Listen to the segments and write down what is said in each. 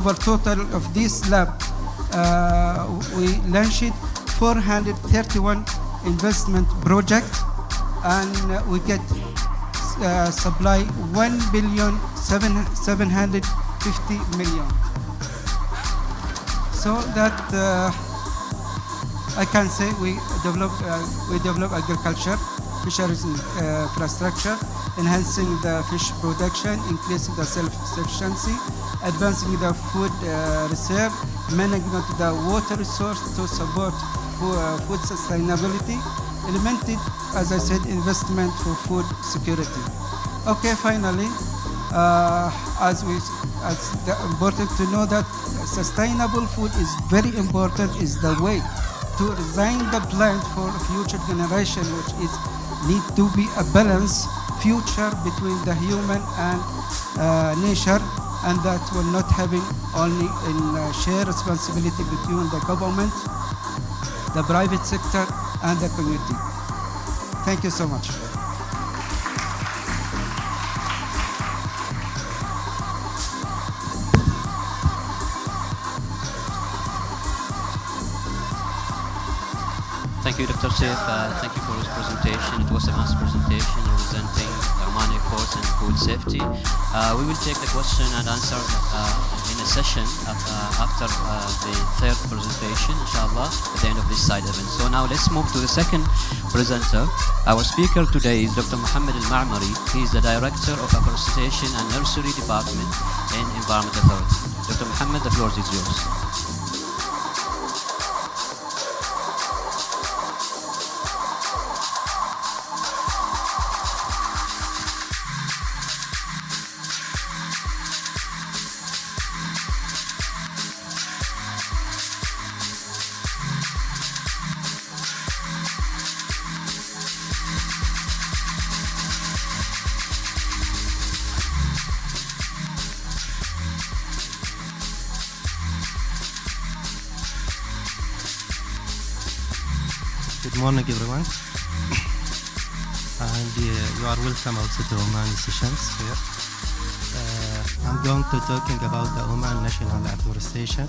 For total of this lab, we launched 431 investment project, and we get supply 1,750,000,000. So that I can say we develop agriculture, fisheries infrastructure, enhancing the fish production, increasing the self-sufficiency, advancing the food reserve, management the water resource to support food sustainability, implemented, as I said, investment for food security. Okay, finally, important to know that sustainable food is very important, is the way to design the plant for future generation, which is need to be a balance future between the human and nature, and that will not having only in share responsibility between the government, the private sector, and the community. Thank you so much. Thank you, Dr. Saif. Thank you for this presentation. It was a nice presentation representing Oman efforts in food safety. We will take the question and answer in a session after the third presentation, inshallah, at the end of this side event. So now let's move to the second presenter. Our speaker today is Dr. Mohammed Al-Ma'mari. He is the Director of Afforestation and Nursery Department in Environment Authority. Dr. Mohammed, the floor is yours. Good morning, everyone, and you are welcome also to Oman sessions here. I'm going to talking about the Oman National Afforestation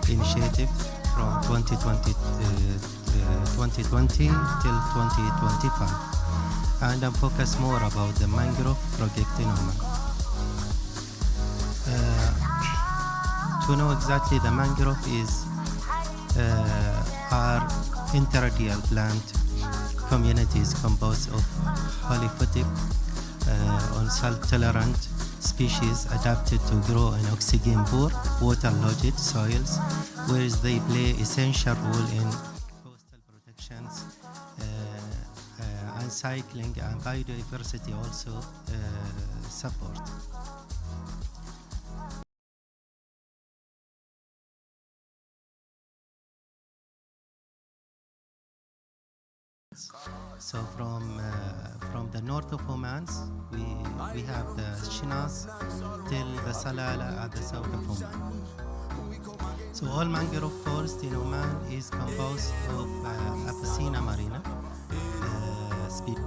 Initiative from 2020 till 2025, and I'm focused more about the mangrove project in Oman. To know exactly, the mangrove is are interradial plant communities composed of polyphytic on salt-tolerant species adapted to grow in oxygen-poor, water-loaded soils, whereas they play essential role in coastal protections and cycling and biodiversity also support. So from the north of Oman, we have the Shinas till the Salala at the south of Oman. So all mangrove forest in Oman is composed of Apocyna marina species.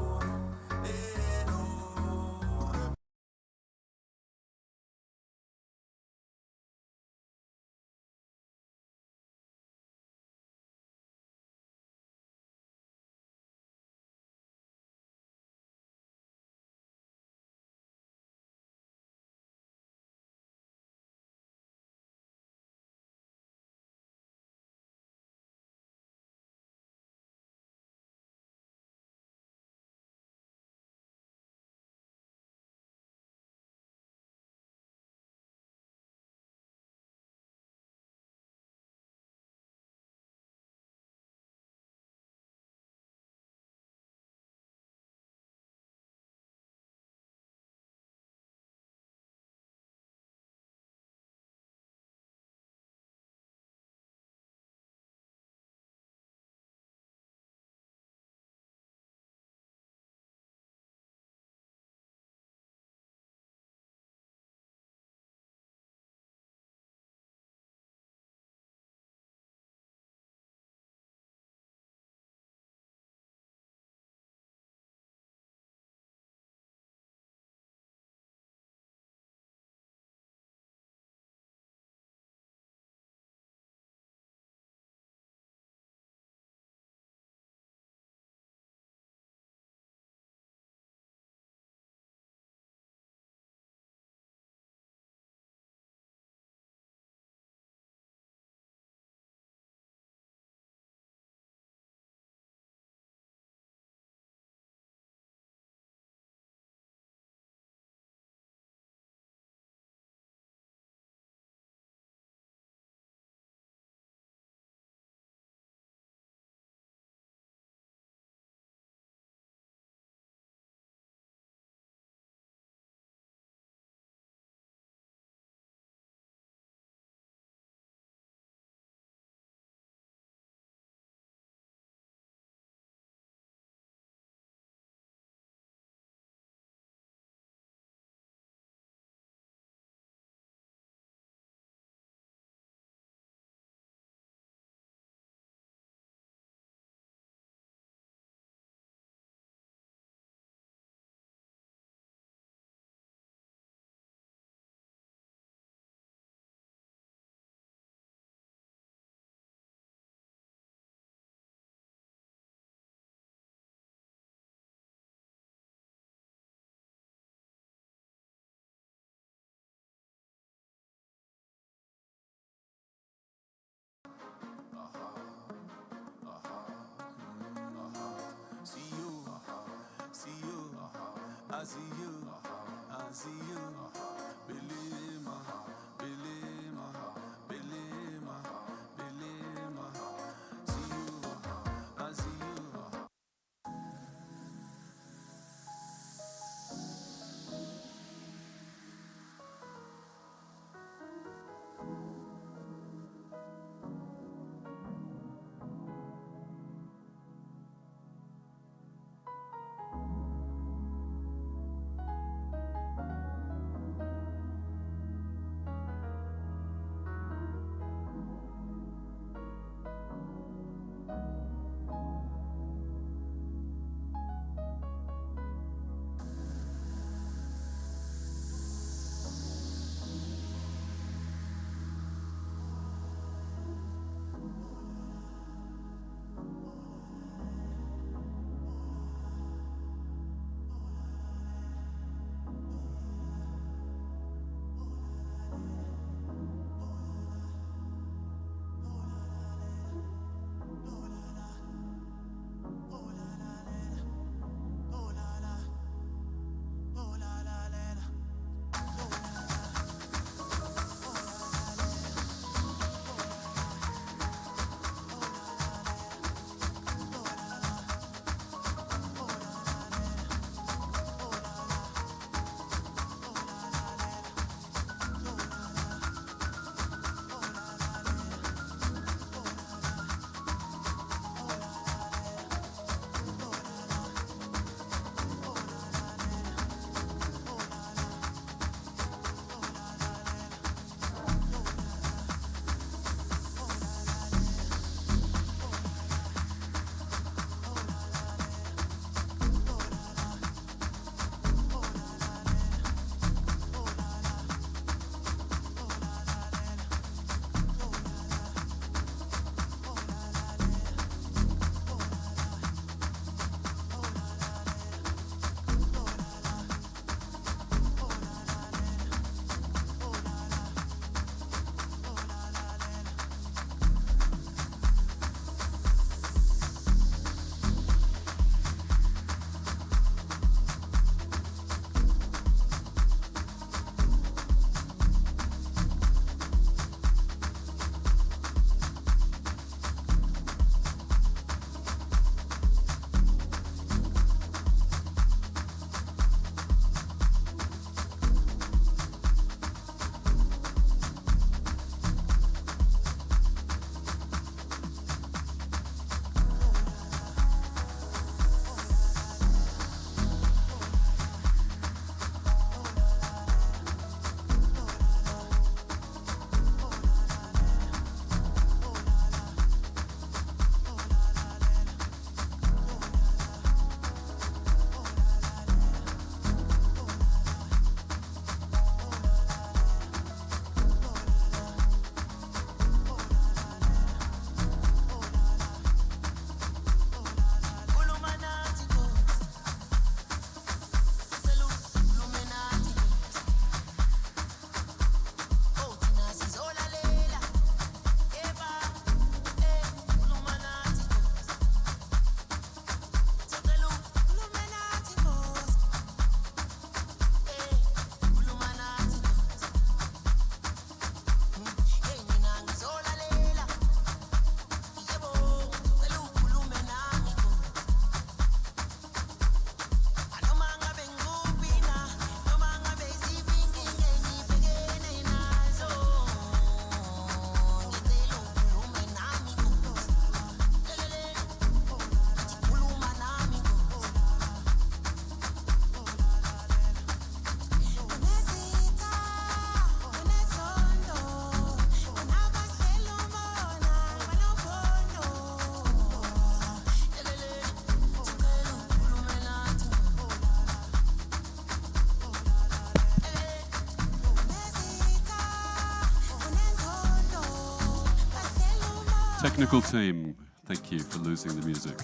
Technical team, thank you for losing the music.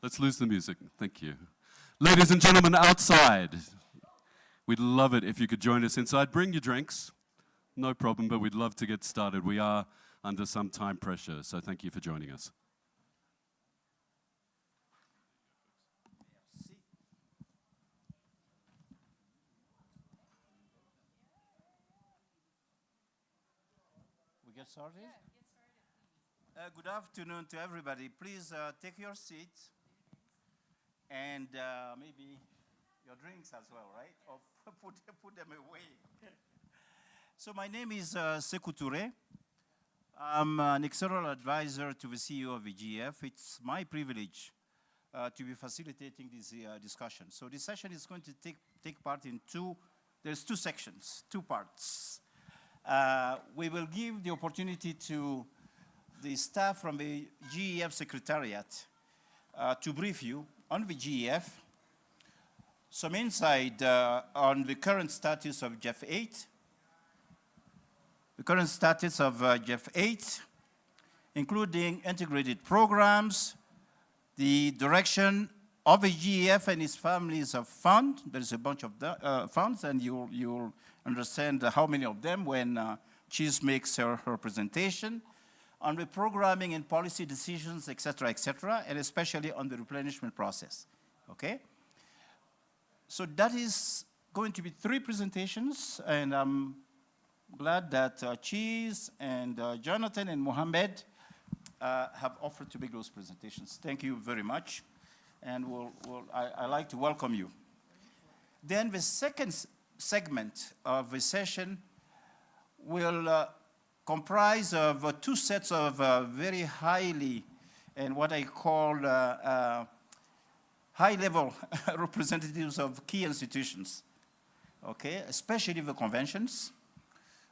Let's lose the music, thank you. Ladies and gentlemen outside, we'd love it if you could join us inside. Bring your drinks, no problem, but we'd love to get started. We are under some time pressure, so thank you for joining us. We get started? Yeah, get started. Good afternoon to everybody. Please take your seats and maybe your drinks as well, right? Or put them away. So my name is Sekou Touré. I'm an external advisor to the CEO of the GEF. It's my privilege to be facilitating this discussion. So this session is going to take part in there's two sections, two parts. We will give the opportunity to the staff from the GEF Secretariat to brief you on the GEF, some insight on the current status of GEF 8, the current status of GEF 8, including integrated programs, the direction of the GEF and its families of funds. There's a bunch of funds, and you'll understand how many of them when Cheese makes her presentation, on the programming and policy decisions, et cetera, and especially on the replenishment process, okay? So that is going to be 3 presentations, and I'm glad that Cheese and Jonathan and Mohammed have offered to make those presentations. Thank you very much, and I'd like to welcome you. Then the second segment of the session will comprise of 2 sets of very highly, and what I call high-level representatives of key institutions, okay, especially the conventions.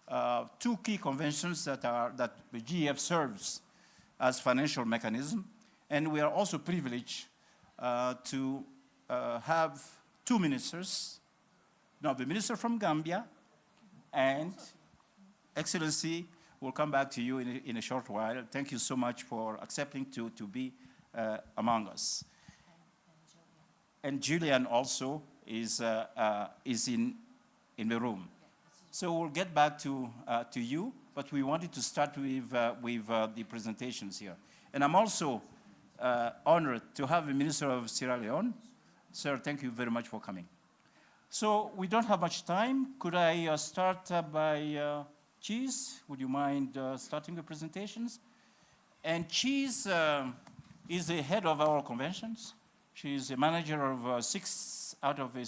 2 key conventions that the GEF serves as financial mechanism, and we are also privileged to have 2 ministers. Now, the minister from Gambia and Excellency will come back to you in a short while. Thank you so much for accepting to be among us. And Julian also is in the room. So we'll get back to you, but we wanted to start with the presentations here. And I'm also honored to have the Minister of Sierra Leone. Sir, thank you very much for coming. So we don't have much time. Could I start by Cheese? Would you mind starting the presentations? And Cheese is the head of our conventions. She's a manager of 5 out of the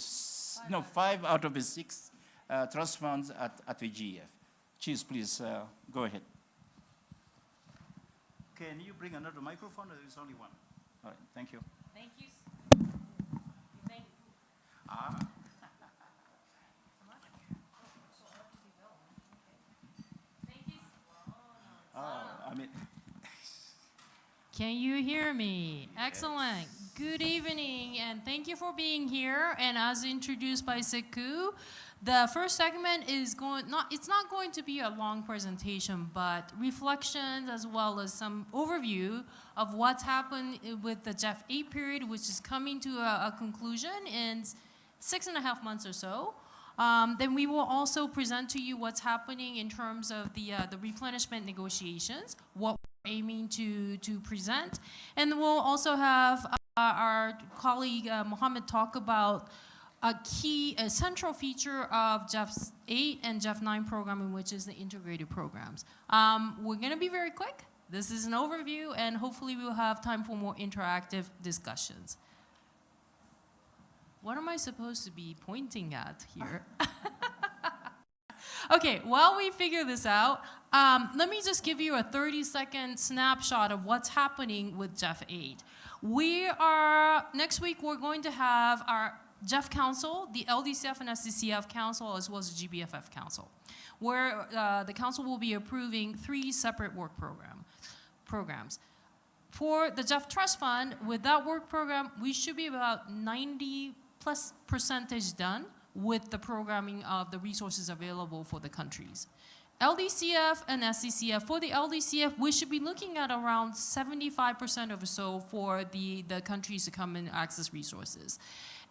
6 trust funds at the GEF. Cheese, please go ahead. Can you bring another microphone, or there's only one? All right, thank you. Thank you. Thank you. Can you hear me? Yes. Excellent. Good evening, and thank you for being here. And as introduced by Sekou, the first segment is it's not going to be a long presentation, but reflections as well as some overview of what's happened with the GEF 8 period, which is coming to a conclusion in 6.5 months or so. Then we will also present to you what's happening in terms of the replenishment negotiations, what we're aiming to present. And we'll also have our colleague Mohammed talk about a central feature of GEF 8 and GEF 9 programming, which is the integrated programs. We're gonna be very quick. This is an overview, and hopefully we'll have time for more interactive discussions. What am I supposed to be pointing at here? Okay, while we figure this out, let me just give you a 30-second snapshot of what's happening with GEF 8. Next week we're going to have our GEF Council, the LDCF and SCCF Council, as well as the GBFF Council, where the Council will be approving 3 separate work programs. For the GEF Trust Fund, with that work program, we should be about 90+% done with the programming of the resources available for the countries. LDCF and SCCF, for the LDCF, we should be looking at around 75% or so for the countries to come and access resources.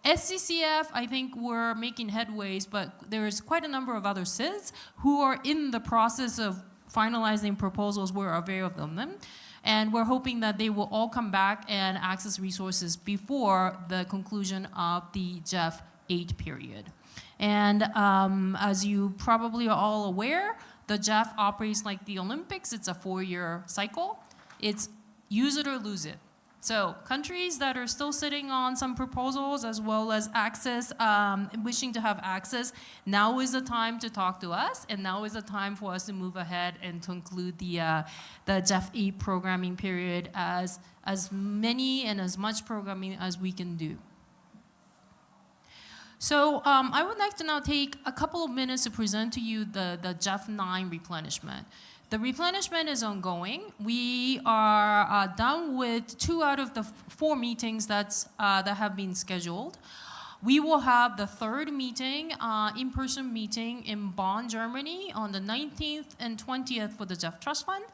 SCCF, I think we're making headways, but there's quite a number of other SIDS who are in the process of finalizing proposals. We're aware of them. And we're hoping that they will all come back and access resources before the conclusion of the GEF 8 period. And as you probably are all aware, The GEF operates like the Olympics. It's a 4-year cycle. It's use it or lose it. So countries that are still sitting on some proposals as well as access, wishing to have access, now is the time to talk to us, and now is the time for us to move ahead and to include the GEF 8 programming period as many and as much programming as we can do. So I would like to now take a couple of minutes to present to you the GEF 9 replenishment. The replenishment is ongoing. We are done with 2 out of the 4 meetings that have been scheduled. We will have the 3rd meeting, in-person meeting in Bonn, Germany on the 19th and 20th for the GEF Trust Fund,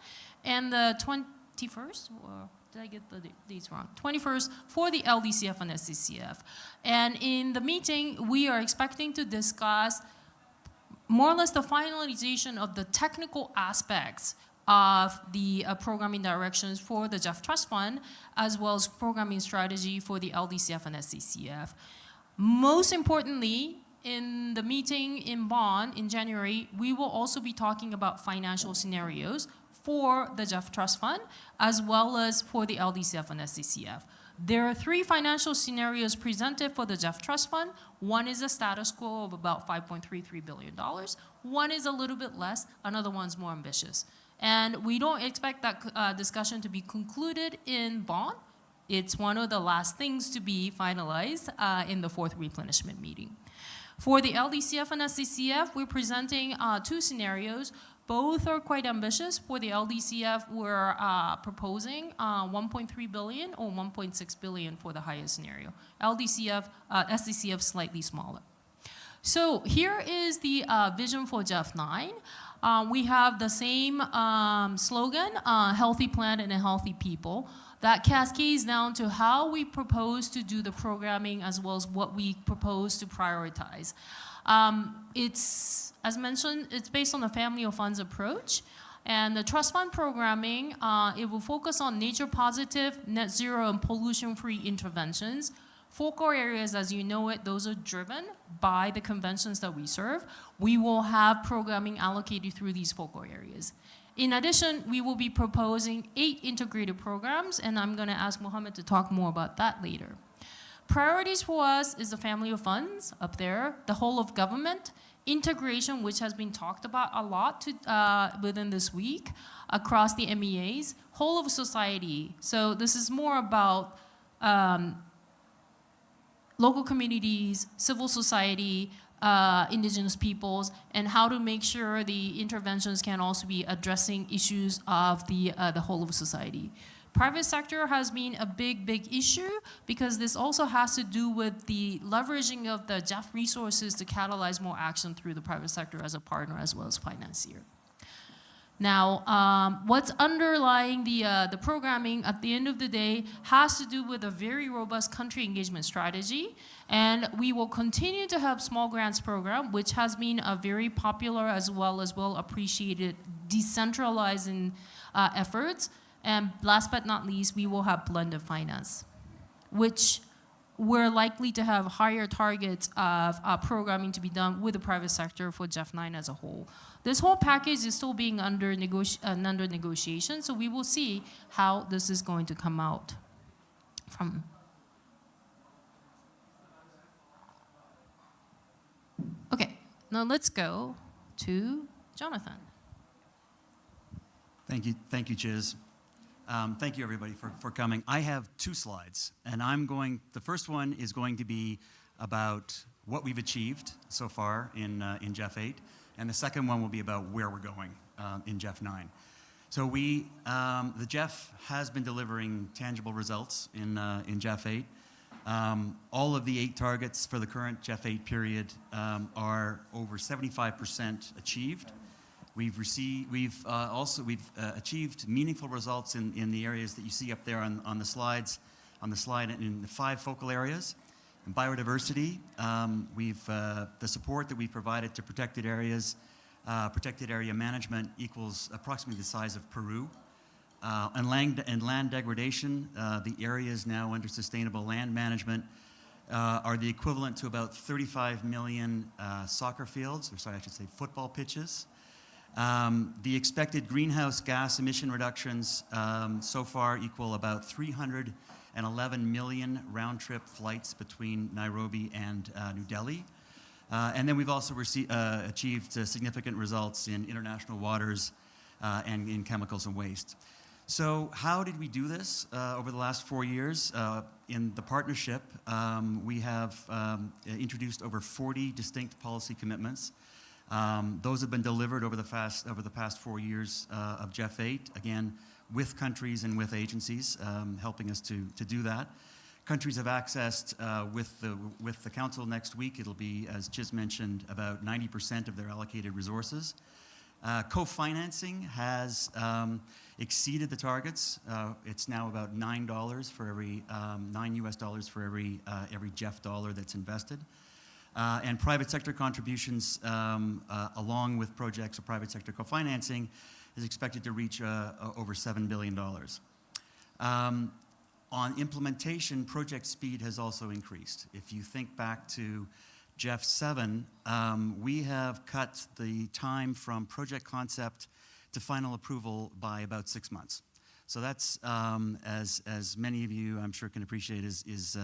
and the 21st, or did I get the dates wrong? 21st for the LDCF and SCCF. And in the meeting, we are expecting to discuss more or less the finalization of the technical aspects of the programming directions for the GEF Trust Fund, as well as programming strategy for the LDCF and SCCF. Most importantly, in the meeting in Bonn in January, we will also be talking about financial scenarios for the GEF Trust Fund, as well as for the LDCF and SCCF. There are 3 financial scenarios presented for the GEF Trust Fund. One is a status quo of about $5.33 billion. One is a little bit less. Another one's more ambitious. And we don't expect that discussion to be concluded in Bonn. It's one of the last things to be finalized in the 4th replenishment meeting. For the LDCF and SCCF, we're presenting 2 scenarios. Both are quite ambitious. For the LDCF, we're proposing 1.3 billion or 1.6 billion for the highest scenario. LDCF, SCCF slightly smaller. So here is the vision for GEF 9. We have the same slogan, healthy planet and healthy people. That cascades down to how we propose to do the programming as well as what we propose to prioritize. It's, as mentioned, it's based on the family of funds approach. And the trust fund programming, it will focus on nature positive, net zero, and pollution-free interventions. Focal areas, as you know it, those are driven by the conventions that we serve. We will have programming allocated through these focal areas. In addition, we will be proposing 8 integrated programs, and I'm going to ask Mohammed to talk more about that later. Priorities for us is the family of funds up there, the whole of government, integration, which has been talked about a lot within this week across the MEAs, whole of society. So this is more about local communities, civil society, indigenous peoples, and how to make sure the interventions can also be addressing issues of the whole of society. Private sector has been a big issue because this also has to do with the leveraging of the GEF resources to catalyze more action through the private sector as a partner as well as financier. Now, what's underlying the programming at the end of the day has to do with a very robust country engagement strategy, and we will continue to have small grants program, which has been a very popular as well as well appreciated decentralizing efforts. And last but not least, we will have blended finance, which we're likely to have higher targets of programming to be done with the private sector for GEF 9 as a whole. This whole package is still being under negotiation, so we will see how this is going to come out from. Okay, now let's go to Jonathan. Thank you, Chiz. Thank you, everybody, for coming. I have 2 slides, and the first one is going to be about what we've achieved so far in GEF 8, and the second one will be about where we're going in GEF 9. So the GEF has been delivering tangible results in GEF 8. All of the 8 targets for the current GEF 8 period are over 75% achieved. We've achieved meaningful results in the areas that you see up there on the slide in the 5 focal areas. In biodiversity, the support that we provided to protected areas, protected area management equals approximately the size of Peru. And land degradation, the areas now under sustainable land management are the equivalent to about 35 million soccer fields, or sorry, I should say football pitches. The expected greenhouse gas emission reductions so far equal about 311 million round-trip flights between Nairobi and New Delhi. And then we've also achieved significant results in international waters and in chemicals and waste. So how did we do this over the last 4 years? In the partnership, we have introduced over 40 distinct policy commitments. Those have been delivered over the past 4 years of GEF 8, again, with countries and with agencies, helping us to do that. Countries have accessed, with the Council next week, it'll be, as Chiz mentioned, about 90% of their allocated resources. Co-financing has exceeded the targets. It's now about $9 for every $9 for every GEF dollar that's invested. And private sector contributions, along with projects of private sector co-financing, is expected to reach over $7 billion. On implementation, project speed has also increased. If you think back to GEF 7, we have cut the time from project concept to final approval by about 6 months. So that's, as many of you I'm sure can appreciate, is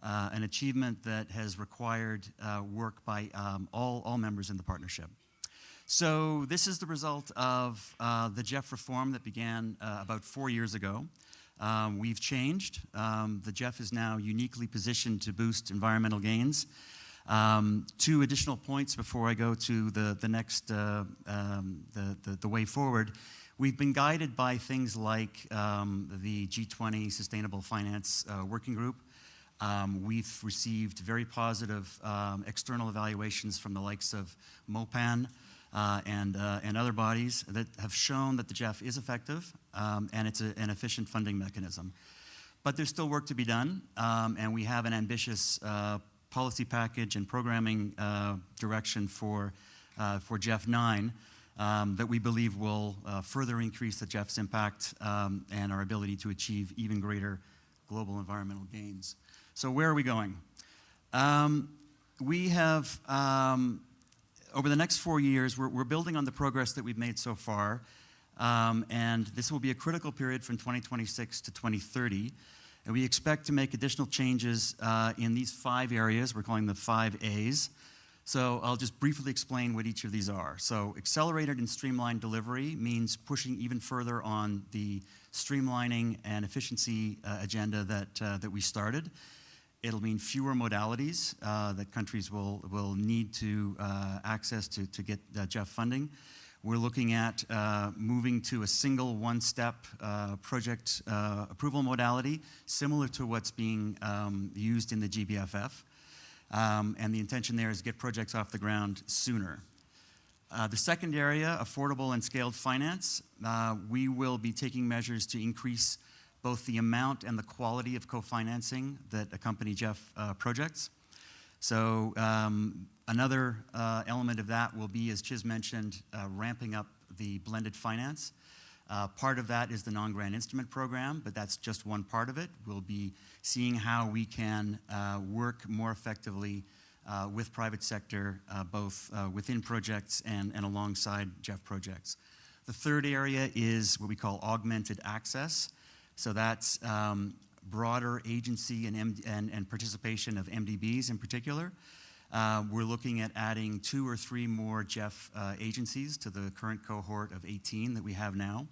an achievement that has required work by all members in the partnership. So this is the result of the GEF reform that began about 4 years ago. We've changed. The GEF is now uniquely positioned to boost environmental gains. 2 additional points before I go to the next, the way forward. We've been guided by things like the G20 Sustainable Finance Working Group. We've received very positive external evaluations from the likes of MOPAN and other bodies that have shown that the GEF is effective and it's an efficient funding mechanism. But there's still work to be done, and we have an ambitious policy package and programming direction for GEF 9 that we believe will further increase the GEF's impact and our ability to achieve even greater global environmental gains. So where are we going? We have, over the next 4 years, we're building on the progress that we've made so far, and this will be a critical period from 2026 to 2030. And we expect to make additional changes in these 5 areas. We're calling them 5 A's. So I'll just briefly explain what each of these are. So accelerated and streamlined delivery means pushing even further on the streamlining and efficiency agenda that we started. It'll mean fewer modalities that countries will need to access to get GEF funding. We're looking at moving to a single one-step project approval modality, similar to what's being used in the GBFF. And the intention there is to get projects off the ground sooner. The second area, affordable and scaled finance, we will be taking measures to increase both the amount and the quality of co-financing that accompany GEF projects. So another element of that will be, as Chiz mentioned, ramping up the blended finance. Part of that is the non-grant instrument program, but that's just one part of it. We'll be seeing how we can work more effectively with private sector, both within projects and alongside GEF projects. The third area is what we call augmented access. So that's broader agency and participation of MDBs in particular. We're looking at adding 2 or 3 more GEF agencies to the current cohort of 18 that we have now.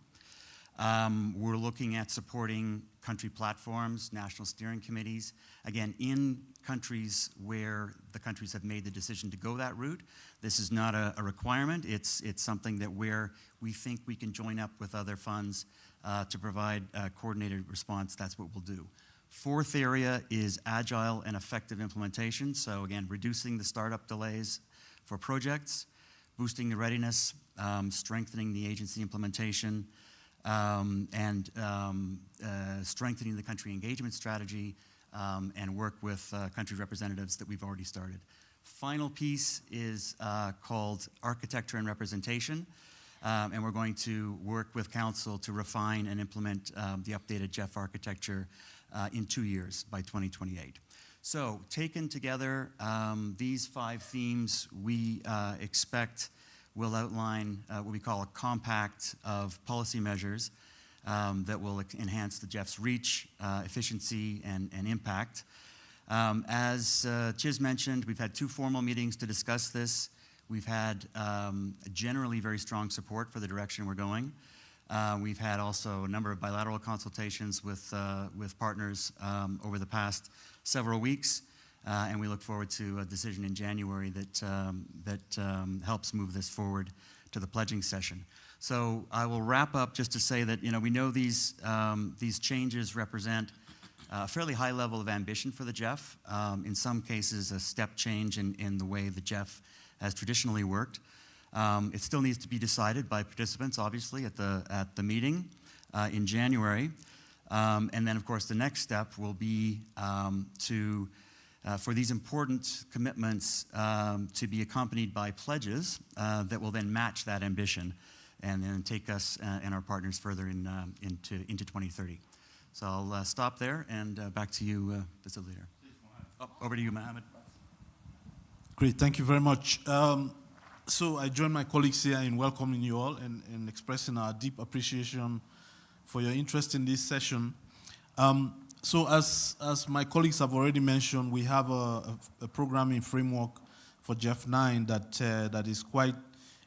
We're looking at supporting country platforms, national steering committees, again, in countries where the countries have made the decision to go that route. This is not a requirement. It's something that where we think we can join up with other funds to provide a coordinated response. That's what we'll do. Fourth area is agile and effective implementation. So again, reducing the startup delays for projects, boosting the readiness, strengthening the agency implementation, and strengthening the country engagement strategy, and work with country representatives that we've already started. Final piece is called architecture and representation. And we're going to work with Council to refine and implement the updated GEF architecture in 2 years, by 2028. So taken together, these 5 themes we expect will outline what we call a compact of policy measures that will enhance the GEF's reach, efficiency, and impact. As Chiz mentioned, we've had 2 formal meetings to discuss this. We've had generally very strong support for the direction we're going. We've had also a number of bilateral consultations with partners over the past several weeks, and we look forward to a decision in January that helps move this forward to the pledging session. So I will wrap up just to say that we know these changes represent a fairly high level of ambition for the GEF. In some cases, a step change in the way the GEF has traditionally worked. It still needs to be decided by participants, obviously, at the meeting in January. And then, of course, the next step will be for these important commitments to be accompanied by pledges that will then match that ambition and then take us and our partners further into 2030. So I'll stop there and back to you, facilitator. Over to you, Mohammed. Great, thank you very much. So I join my colleagues here in welcoming you all and expressing our deep appreciation for your interest in this session. So as my colleagues have already mentioned, we have a programming framework for GEF 9 that is quite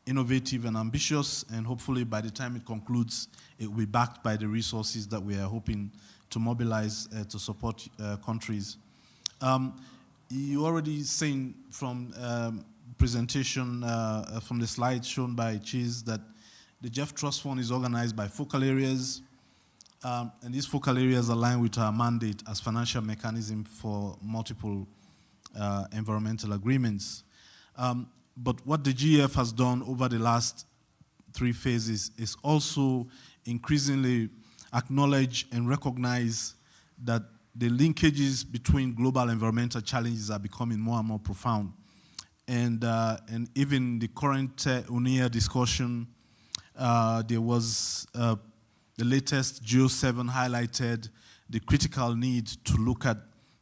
innovative and ambitious, and hopefully by the time it concludes, it will be backed by the resources that we are hoping to mobilize to support countries. You already seen from presentation from the slides shown by Chiz that the GEF Trust Fund is organized by focal areas, and these focal areas align with our mandate as financial mechanism for multiple environmental agreements. But what the GEF has done over the last 3 phases is also increasingly acknowledge and recognize that the linkages between global environmental challenges are becoming more and more profound. And even the current UNEP discussion, there was the latest GEO7 highlighted the critical need to look at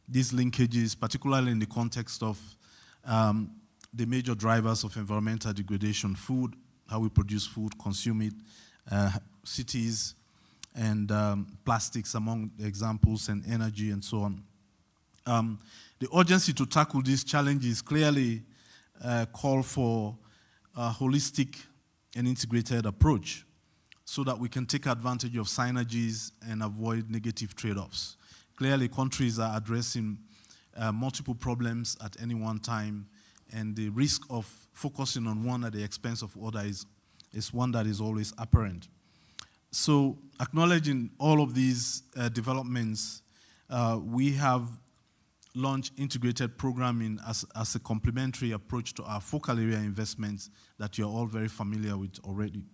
these linkages, particularly in the context of the major drivers of environmental degradation: food, how we produce food, consume it, cities, and plastics among the examples, and energy, and so on. The urgency to tackle these challenges clearly call for a holistic and integrated approach so that we can take advantage of synergies and avoid negative trade-offs. Clearly, countries are addressing multiple problems at any one time, and the risk of focusing on one at the expense of other is one that is always apparent. So, acknowledging all of these developments, we have launched integrated programming as a complementary approach to our focal area investments that you're all very familiar with already.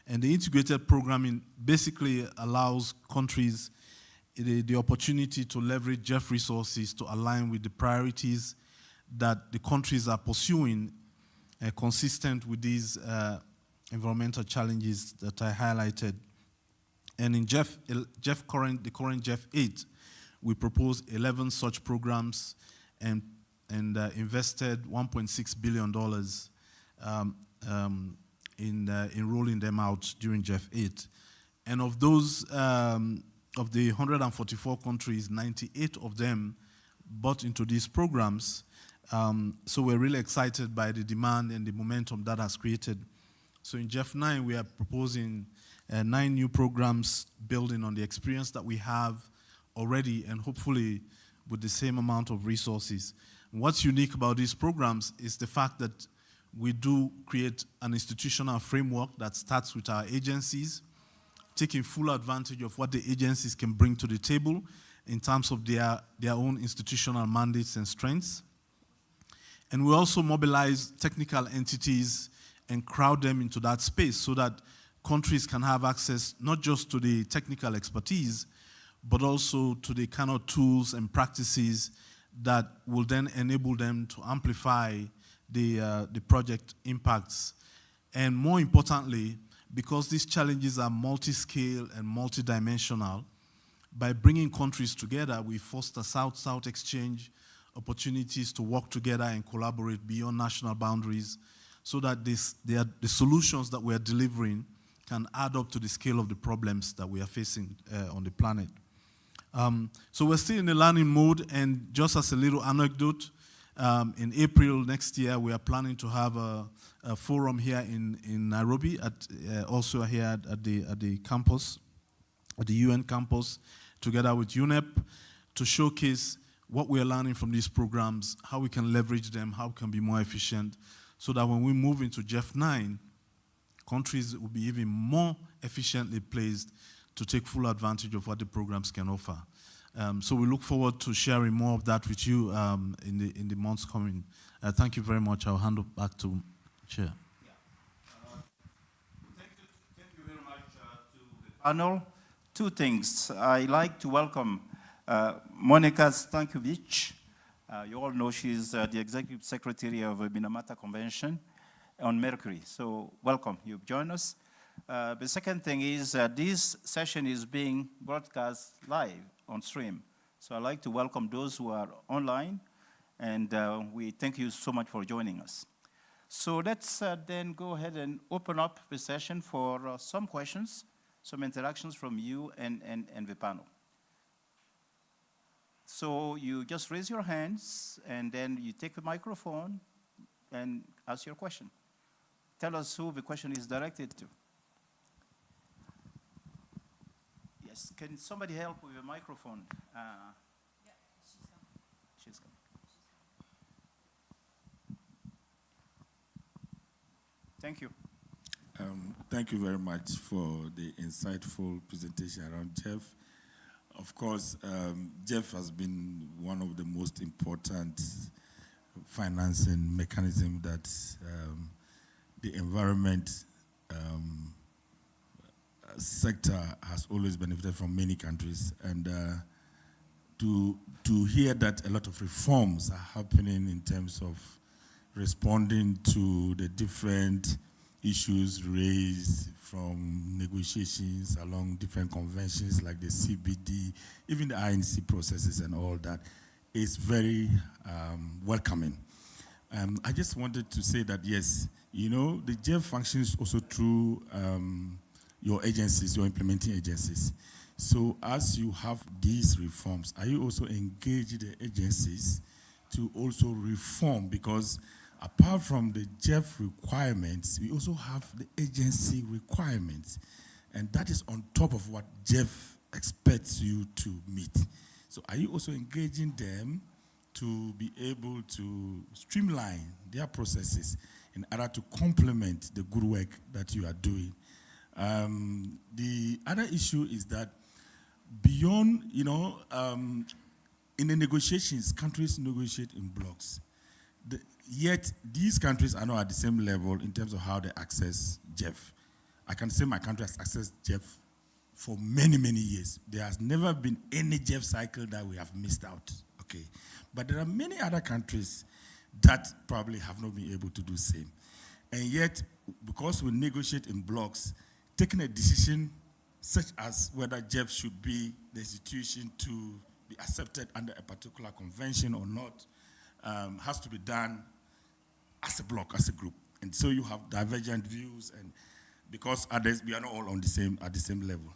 And the integrated programming basically allows countries the opportunity to leverage GEF resources to align with the priorities that the countries are pursuing, consistent with these environmental challenges that I highlighted. And in the current GEF 8, we proposed 11 such programs and invested $1.6 billion in rolling them out during GEF 8. And of those, of the 144 countries, 98 of them bought into these programs. So we're really excited by the demand and the momentum that has created. So in GEF 9, we are proposing 9 new programs building on the experience that we have already, and hopefully with the same amount of resources. And what's unique about these programs is the fact that we do create an institutional framework that starts with our agencies, taking full advantage of what the agencies can bring to the table in terms of their own institutional mandates and strengths. And we also mobilize technical entities and crowd them into that space so that countries can have access not just to the technical expertise, but also to the kind of tools and practices that will then enable them to amplify the project impacts. And more importantly, because these challenges are multi-scale and multidimensional, by bringing countries together, we foster South-South exchange, opportunities to work together and collaborate beyond national boundaries so that the solutions that we are delivering can add up to the scale of the problems that we are facing on the planet. So we're still in the learning mode, and just as a little anecdote, in April next year, we are planning to have a forum here in Nairobi, also here at the campus, at the UN campus, together with UNEP, to showcase what we are learning from these programs, how we can leverage them, how we can be more efficient, so that when we move into GEF 9, countries will be even more efficiently placed to take full advantage of what the programs can offer. So we look forward to sharing more of that with you in the months coming. Thank you very much. I'll hand it back to Chair. Thank you very much to the panel. Two things. I'd like to welcome Monica Stankovic. You all know she's the Executive Secretary of the Minamata Convention on Mercury. So welcome, you've joined us. The second thing is this session is being broadcast live on stream. So I'd like to welcome those who are online, and we thank you so much for joining us. So let's then go ahead and open up the session for some questions, some interactions from you and the panel. So you just raise your hands, and then you take the microphone and ask your question. Tell us who the question is directed to. Yes, can somebody help with the microphone? Yeah, she's coming. She's coming. Thank you. Thank you very much for the insightful presentation around GEF. Of course, GEF has been one of the most important financing mechanism that the environment sector has always benefited from many countries. And to hear that a lot of reforms are happening in terms of responding to the different issues raised from negotiations along different conventions like the CBD, even the INC processes and all that, is very welcoming. I just wanted to say that, yes, you know, the GEF functions also through your agencies, your implementing agencies. So as you have these reforms, are you also engaging the agencies to also reform? Because apart from the GEF requirements, we also have the agency requirements. And that is on top of what GEF expects you to meet. So are you also engaging them to be able to streamline their processes in order to complement the good work that you are doing? The other issue is that beyond, you know, in the negotiations, countries negotiate in blocks. Yet these countries are not at the same level in terms of how they access GEF. I can say my country has accessed GEF for many, many years. There has never been any GEF cycle that we have missed out, okay? But there are many other countries that probably have not been able to do the same. And yet, because we negotiate in blocks, taking a decision such as whether GEF should be the institution to be accepted under a particular convention or not, has to be done as a block, as a group. And so you have divergent views, and because others, we are not all on the same, at the same level.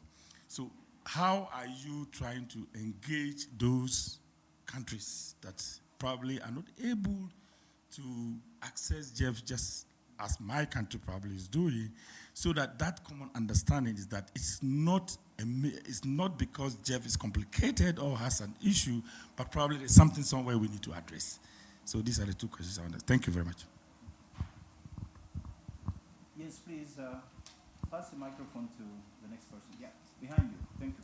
So how are you trying to engage those countries that probably are not able to access GEF just as my country probably is doing, so that that common understanding is that it's not because GEF is complicated or has an issue, but probably there's something somewhere we need to address. So these are the two questions I want to. Thank you very much. Yes, please pass the microphone to the next person. Yeah, behind you. Thank you.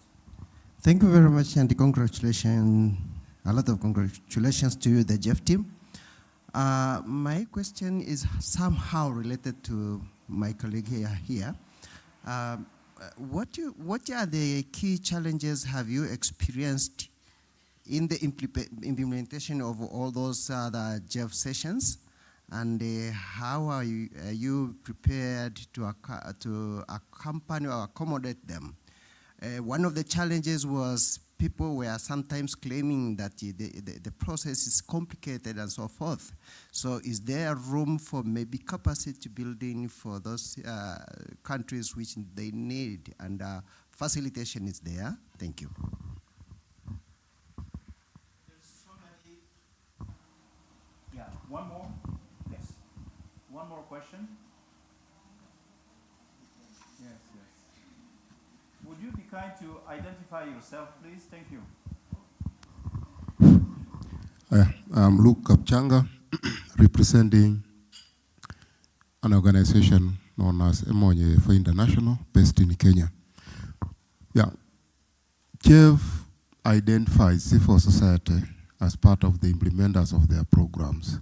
Thank you very much, and congratulations, a lot of congratulations to the GEF team. My question is somehow related to my colleague here. What are the key challenges have you experienced in the implementation of all those other GEF sessions, and how are you prepared to accompany or accommodate them? One of the challenges was people were sometimes claiming that the process is complicated and so forth. So is there room for maybe capacity building for those countries which they need, and facilitation is there? Thank you. Yeah, one more? Yes. One more question? Yes, yes. Would you be kind to identify yourself, please? Thank you. I'm Luke Kapchanga, representing an organization known as Emonye for International, based in Kenya. Yeah, GEF identifies civil society as part of the implementers of their programs.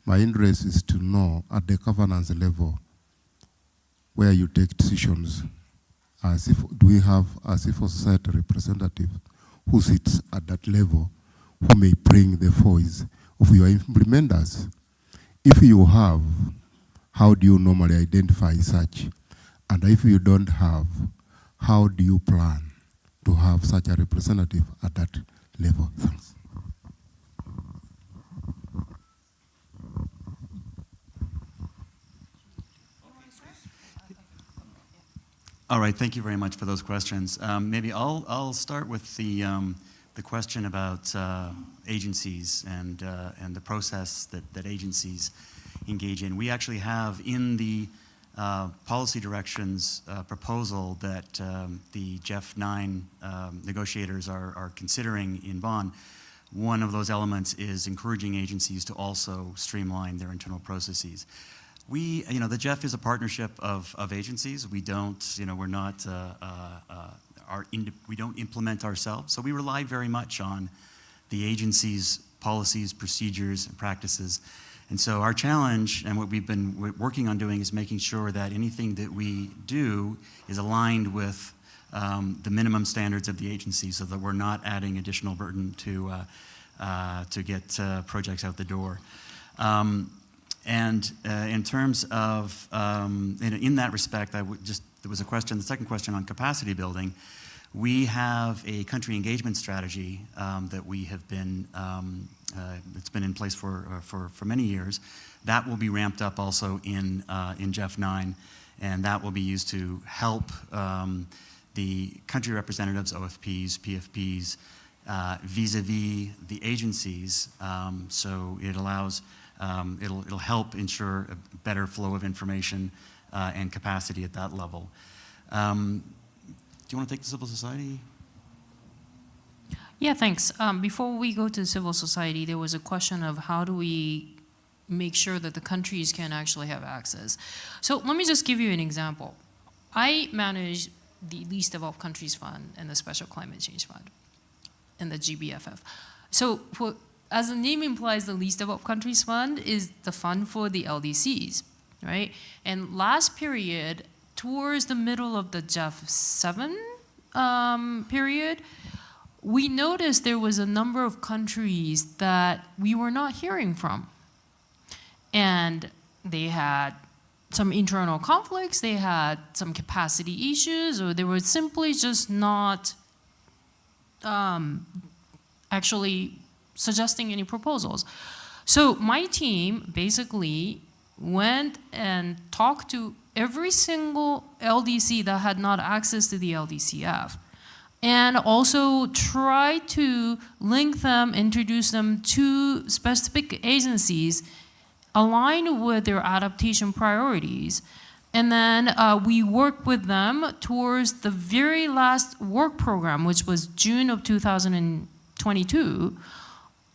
My interest is to know at the governance level where you take decisions. Do we have a civil society representative who sits at that level, who may bring the voice of your implementers? If you have, how do you normally identify such? And if you don't have, how do you plan to have such a representative at that level? Thanks. All right, thank you very much for those questions. Maybe I'll start with the question about agencies and the process that agencies engage in. We actually have in the policy directions proposal that the GEF 9 negotiators are considering in Bonn. One of those elements is encouraging agencies to also streamline their internal processes. The GEF is a partnership of agencies. We don't, we're not, we don't implement ourselves. So we rely very much on the agency's policies, procedures, and practices. And so our challenge, and what we've been working on doing, is making sure that anything that we do is aligned with the minimum standards of the agency, so that we're not adding additional burden to get projects out the door. And in terms of, in that respect, there was a question, the second question on capacity building. We have a country engagement strategy that we have been, it's been in place for many years. That will be ramped up also in GEF 9, and that will be used to help the country representatives, OFPs, PFPs, vis-a-vis the agencies, so it allows, it'll help ensure a better flow of information and capacity at that level. Do you want to take the civil society? Yeah, thanks. Before we go to civil society, there was a question of how do we make sure that the countries can actually have access. So let me just give you an example. I manage the Least Developed Countries Fund and the Special Climate Change Fund and the GBFF. So as the name implies, the Least Developed Countries Fund is the fund for the LDCs, right? And last period, towards the middle of the GEF 7 period, we noticed there was a number of countries that we were not hearing from. And they had some internal conflicts, they had some capacity issues, or they were simply just not actually suggesting any proposals. So my team basically went and talked to every single LDC that had not access to the LDCF, and also try to link them, introduce them to specific agencies aligned with their adaptation priorities. And then we worked with them towards the very last work program, which was June of 2022,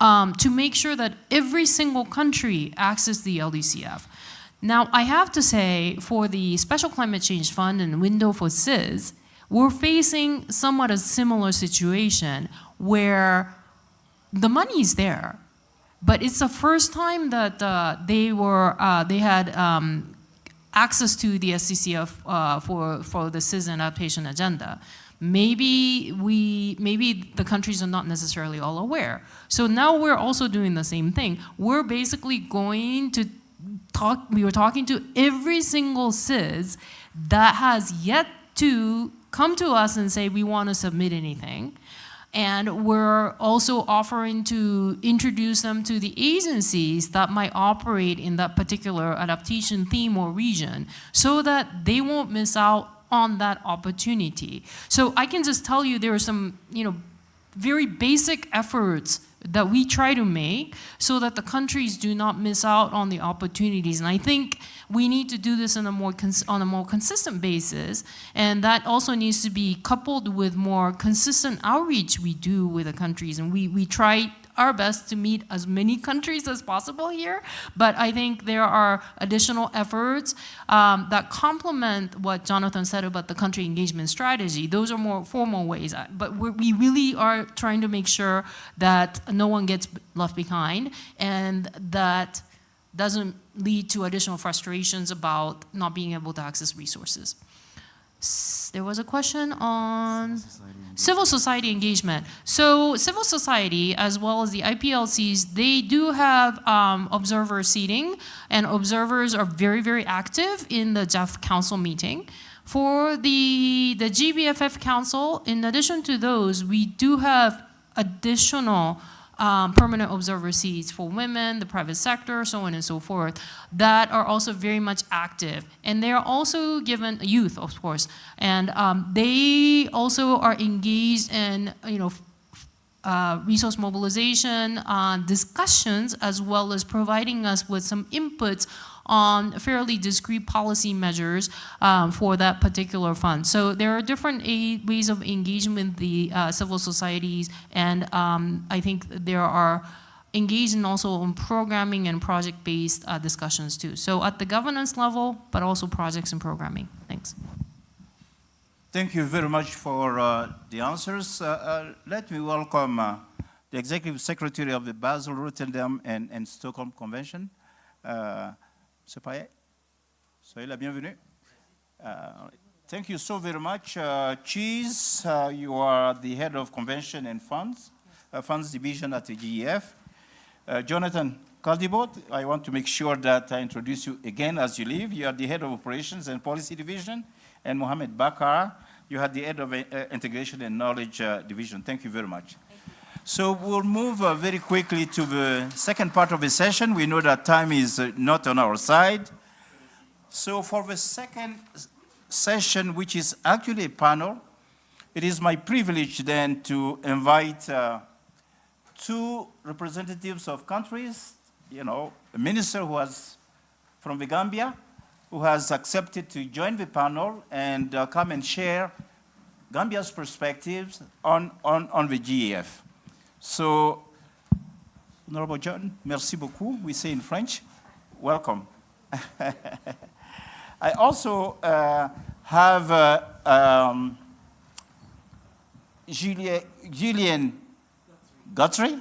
to make sure that every single country accessed the LDCF. Now, I have to say, for the Special Climate Change Fund and window for SIDS, we're facing somewhat a similar situation where the money is there, but it's the first time that they had access to the SCCF for the SIDS and adaptation agenda. Maybe the countries are not necessarily all aware. So now we're also doing the same thing. We're basically going to we were talking to every single SIDS that has yet to come to us and say we want to submit anything. And we're also offering to introduce them to the agencies that might operate in that particular adaptation theme or region so that they won't miss out on that opportunity. So I can just tell you there are some, very basic efforts that we try to make so that the countries do not miss out on the opportunities. And I think we need to do this on a more consistent basis, and that also needs to be coupled with more consistent outreach we do with the countries. And we try our best to meet as many countries as possible here, but I think there are additional efforts that complement what Jonathan said about the country engagement strategy. Those are more formal ways, but we really are trying to make sure that no one gets left behind, and that doesn't lead to additional frustrations about not being able to access resources. There was a question on civil society engagement. So civil society, as well as the IPLCs, they do have observer seating, and observers are very, very active in the GEF Council meeting. For the GBFF Council, in addition to those, we do have additional permanent observer seats for women, the private sector, so on and so forth, that are also very much active. And they are also given youth, of course, and they also are engaged in, resource mobilization, discussions, as well as providing us with some inputs on fairly discrete policy measures for that particular fund. So there are different ways of engagement with the civil societies, and I think there are engaged in also on programming and project-based discussions too. So at the governance level, but also projects and programming. Thanks. Thank you very much for the answers. Let me welcome the Executive Secretary of the Basel, Rotterdam, and Stockholm Convention. Monsieur Payet, soyez la bienvenue. Thank you so very much. Cheese, you are the head of convention and funds division at the GEF. Jonathan Caldibot, I want to make sure that I introduce you again as you leave. You are the head of operations and policy division. And Mohamed Bakar, you are the head of integration and knowledge division. Thank you very much. So we'll move very quickly to the second part of the session. We know that time is not on our side. So for the second session, which is actually a panel, it is my privilege then to invite two representatives of countries, a minister who was from the Gambia, who has accepted to join the panel and come and share Gambia's perspectives on the GEF. So, Honorable John, merci beaucoup, we say in French, welcome. I also have Julien Guthrie.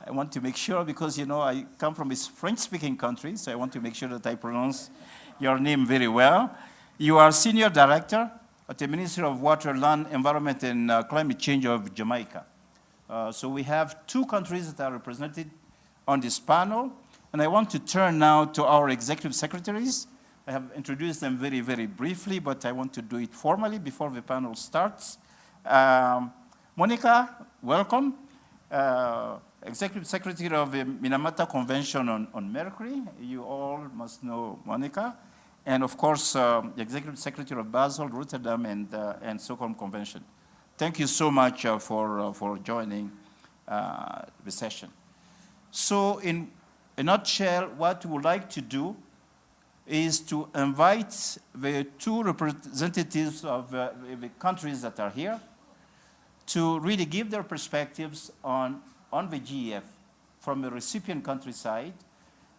I want to make sure, because I come from a French-speaking country, so I want to make sure that I pronounce your name very well. You are Senior Director at the Ministry of Water, Land, Environment, and Climate Change of Jamaica. So we have two countries that are represented on this panel, and I want to turn now to our executive secretaries. I have introduced them very, very briefly, but I want to do it formally before the panel starts. Monica, welcome. Executive Secretary of the Minamata Convention on Mercury. You all must know Monica. And of course, the Executive Secretary of Basel, Rotterdam, and Stockholm Convention. Thank you so much for joining the session. So in a nutshell, what we would like to do is to invite the two representatives of the countries that are here to really give their perspectives on the GEF from the recipient country side.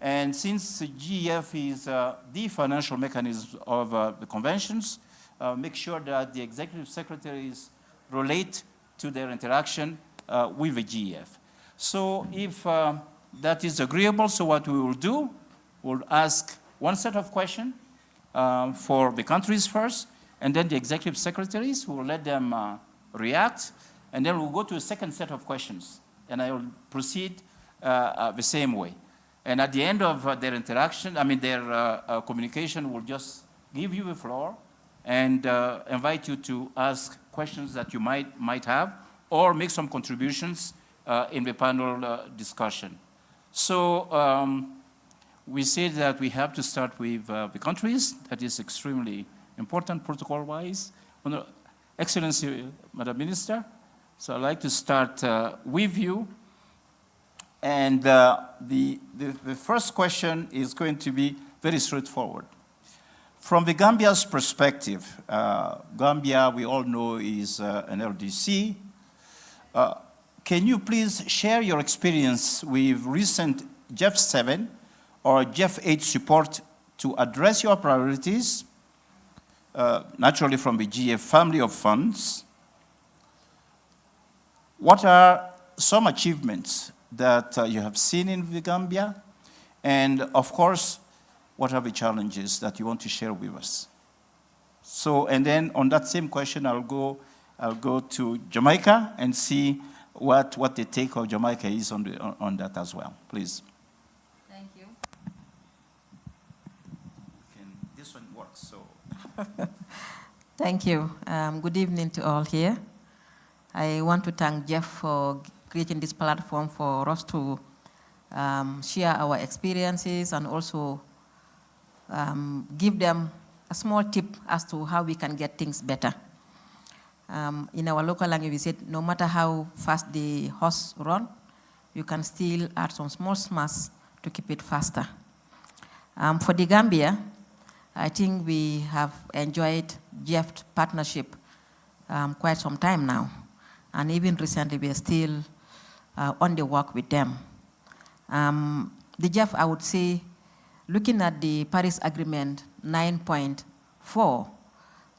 And since the GEF is the financial mechanism of the conventions, make sure that the executive secretaries relate to their interaction with the GEF. So if that is agreeable, so what we will do, we'll ask one set of questions for the countries first, and then the executive secretaries, we will let them react, and then we'll go to a second set of questions, and I will proceed the same way. And at the end of their interaction, their communication, we'll just give you the floor, and invite you to ask questions that you might have, or make some contributions in the panel discussion. So we said that we have to start with the countries. That is extremely important protocol-wise. Excellency, Madam Minister, so I'd like to start with you. And the first question is going to be very straightforward. From the Gambia's perspective, Gambia, we all know, is an LDC. Can you please share your experience with recent GEF 7 or GEF 8 support to address your priorities, naturally from the GEF family of funds? What are some achievements that you have seen in the Gambia? And of course, what are the challenges that you want to share with us? So, and then on that same question, I'll go to Jamaica and see what the take of Jamaica is on that as well. Please. Thank you. This one works, so. Thank you. Good evening to all here. I want to thank Jeff for creating this platform for us to share our experiences and also give them a small tip as to how we can get things better. In our local language, we said, no matter how fast the horse runs, you can still add some small smash to keep it faster. For the Gambia, I think we have enjoyed GEF partnership quite some time now. And even recently, we are still on the work with them. The GEF, I would say, looking at the Paris Agreement 9.4,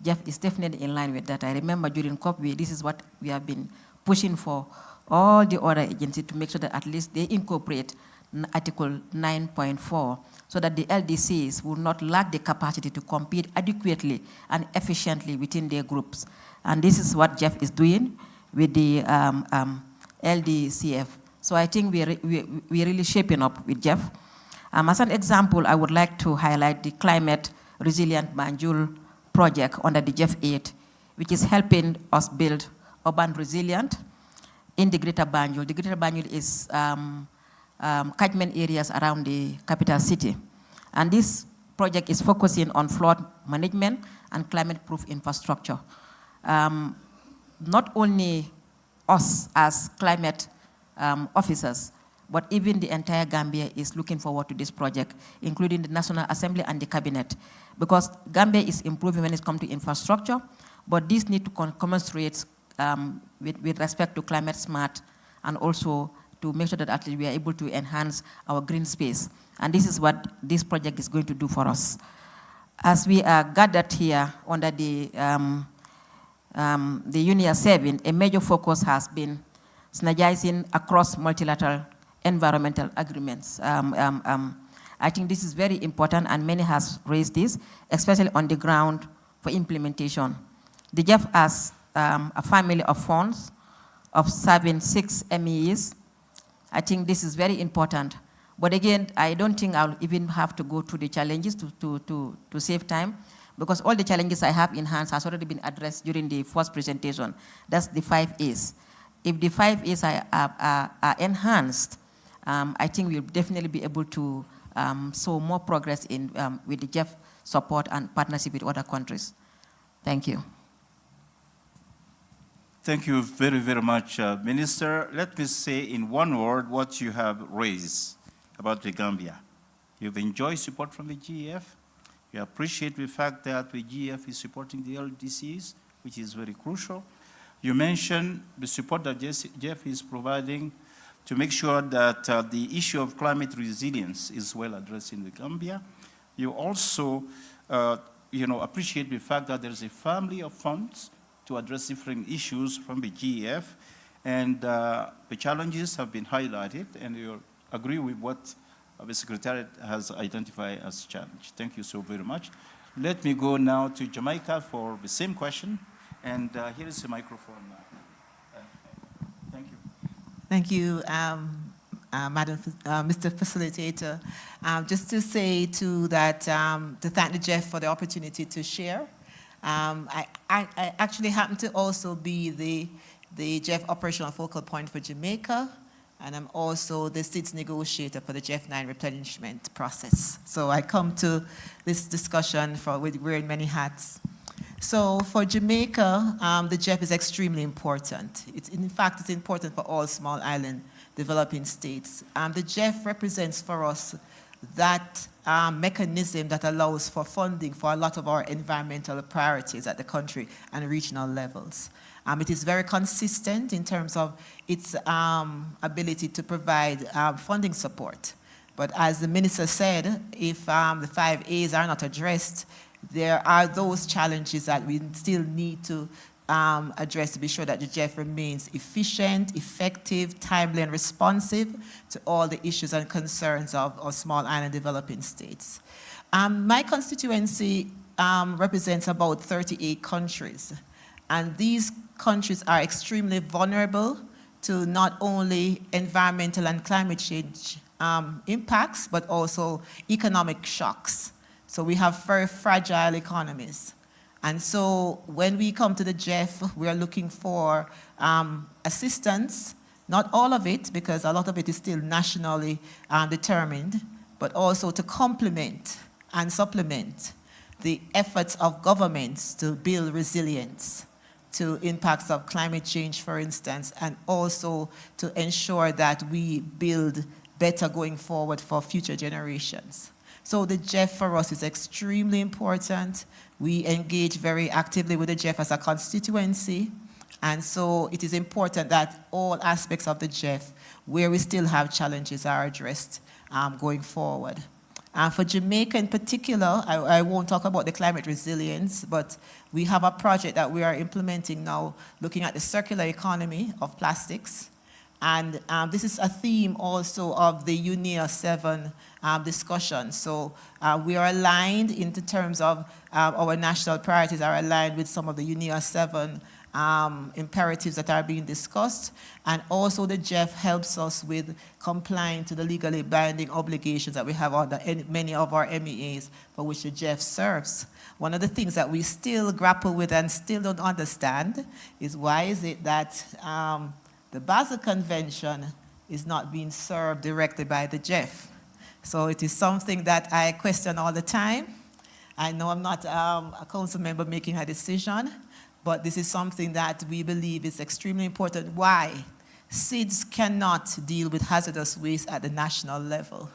GEF is definitely in line with that. I remember during COP, this is what we have been pushing for all the other agencies to make sure that at least they incorporate Article 9.4 so that the LDCs will not lack the capacity to compete adequately and efficiently within their groups. And this is what GEF is doing with the LDCF. So I think we're really shaping up with GEF. As an example, I would like to highlight the Climate Resilient Banjul project under the GEF 8, which is helping us build urban resilience in the Greater Banjul. The Greater Banjul is catchment areas around the capital city. And this project is focusing on flood management and climate-proof infrastructure. Not only us as climate officers, but even the entire Gambia is looking forward to this project, including the National Assembly and the Cabinet, because Gambia is improving when it comes to infrastructure, but this needs to commensurate with respect to climate smart and also to make sure that actually we are able to enhance our green space. And this is what this project is going to do for us. As we are gathered here under the UNEP 7, a major focus has been synergizing across multilateral environmental agreements. I think this is very important, and many has raised this, especially on the ground for implementation. The GEF has a family of funds of serving 6 MEEs. I think this is very important. But again, I don't think I'll even have to go through the challenges to save time, because all the challenges I have in hand has already been addressed during the first presentation. That's the 5 A's. If the 5 A's are enhanced, I think we'll definitely be able to show more progress in, with the GEF support and partnership with other countries. Thank you. Thank you very, very much, Minister. Let me say in one word what you have raised about the Gambia. You've enjoyed support from the GEF. You appreciate the fact that the GEF is supporting the LDCs, which is very crucial. You mentioned the support that GEF is providing to make sure that the issue of climate resilience is well addressed in the Gambia. You also appreciate the fact that there's a family of funds to address different issues from the GEF, and the challenges have been highlighted, and you agree with what the Secretariat has identified as challenge. Thank you so very much. Let me go now to Jamaica for the same question, and here is the microphone. Thank you. Thank you, Mr. Facilitator. Just to say to that, to thank the GEF for the opportunity to share. I actually happen to also be the GEF operational focal point for Jamaica, and I'm also the SIDS negotiator for the GEF 9 replenishment process. So I come to this discussion with wearing many hats. So for Jamaica, the GEF is extremely important. In fact, it's important for all small island developing states. The GEF represents for us that mechanism that allows for funding for a lot of our environmental priorities at the country and regional levels. It is very consistent in terms of its ability to provide funding support. But as the minister said, if the 5 A's are not addressed, there are those challenges that we still need to address to be sure that the GEF remains efficient, effective, timely, and responsive to all the issues and concerns of small island developing states. My constituency represents about 38 countries, and these countries are extremely vulnerable to not only environmental and climate change impacts, but also economic shocks. So we have very fragile economies. And so when we come to the GEF, we are looking for assistance, not all of it, because a lot of it is still nationally determined, but also to complement and supplement the efforts of governments to build resilience to impacts of climate change, for instance, and also to ensure that we build better going forward for future generations. So the GEF for us is extremely important. We engage very actively with the GEF as a constituency, and so it is important that all aspects of the GEF, where we still have challenges, are addressed going forward. For Jamaica in particular, I won't talk about the climate resilience, but we have a project that we are implementing now looking at the circular economy of plastics. And this is a theme also of the UNEP 7 discussion. So we are aligned in the terms of our national priorities are aligned with some of the UNEP 7 imperatives that are being discussed. And also the GEF helps us with complying to the legally binding obligations that we have on many of our MEAs for which the GEF serves. One of the things that we still grapple with and still don't understand is why is it that the Basel Convention is not being served directly by the GEF. So it is something that I question all the time. I know I'm not a council member making a decision, but this is something that we believe is extremely important. Why? SIDS cannot deal with hazardous waste at the national level.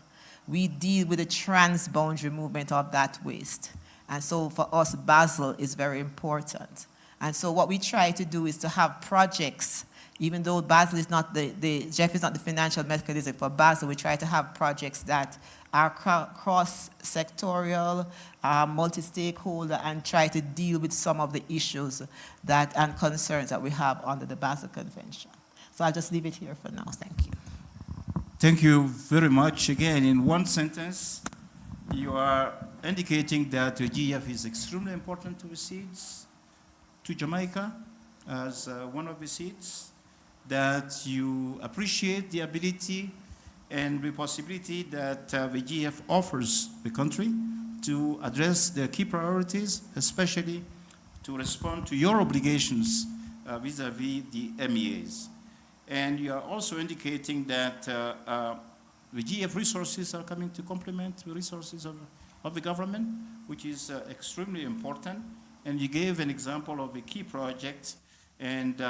We deal with the transboundary movement of that waste. And so for us, Basel is very important. And so what we try to do is to have projects. Even though Basel is not the GEF is not the financial mechanism for Basel, we try to have projects that are cross-sectorial, multi-stakeholder, and try to deal with some of the issues that and concerns that we have under the Basel Convention. So I'll just leave it here for now. Thank you. Thank you very much. Again, in one sentence, you are indicating that the GEF is extremely important to the SIDS, to Jamaica as one of the SIDS, that you appreciate the ability and the possibility that the GEF offers the country to address the key priorities, especially to respond to your obligations vis-à-vis the MEAs. And you are also indicating that the GEF resources are coming to complement the resources of the government, which is extremely important. And you gave an example of a key project and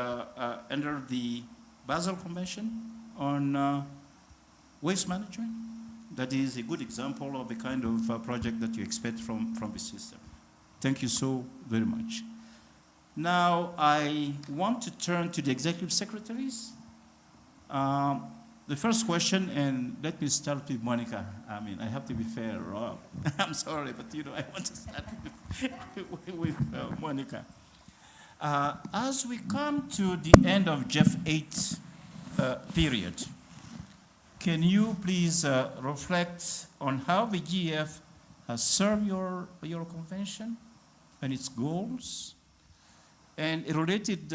under the Basel Convention on waste management. That is a good example of the kind of project that you expect from the system. Thank you so very much. Now I want to turn to the executive secretaries. The first question, and let me start with Monica. I mean, I have to be fair, Rob. I'm sorry, but you know, I want to start with Monica. As we come to the end of GEF 8 period, can you please reflect on how the GEF has served your convention and its goals? And a related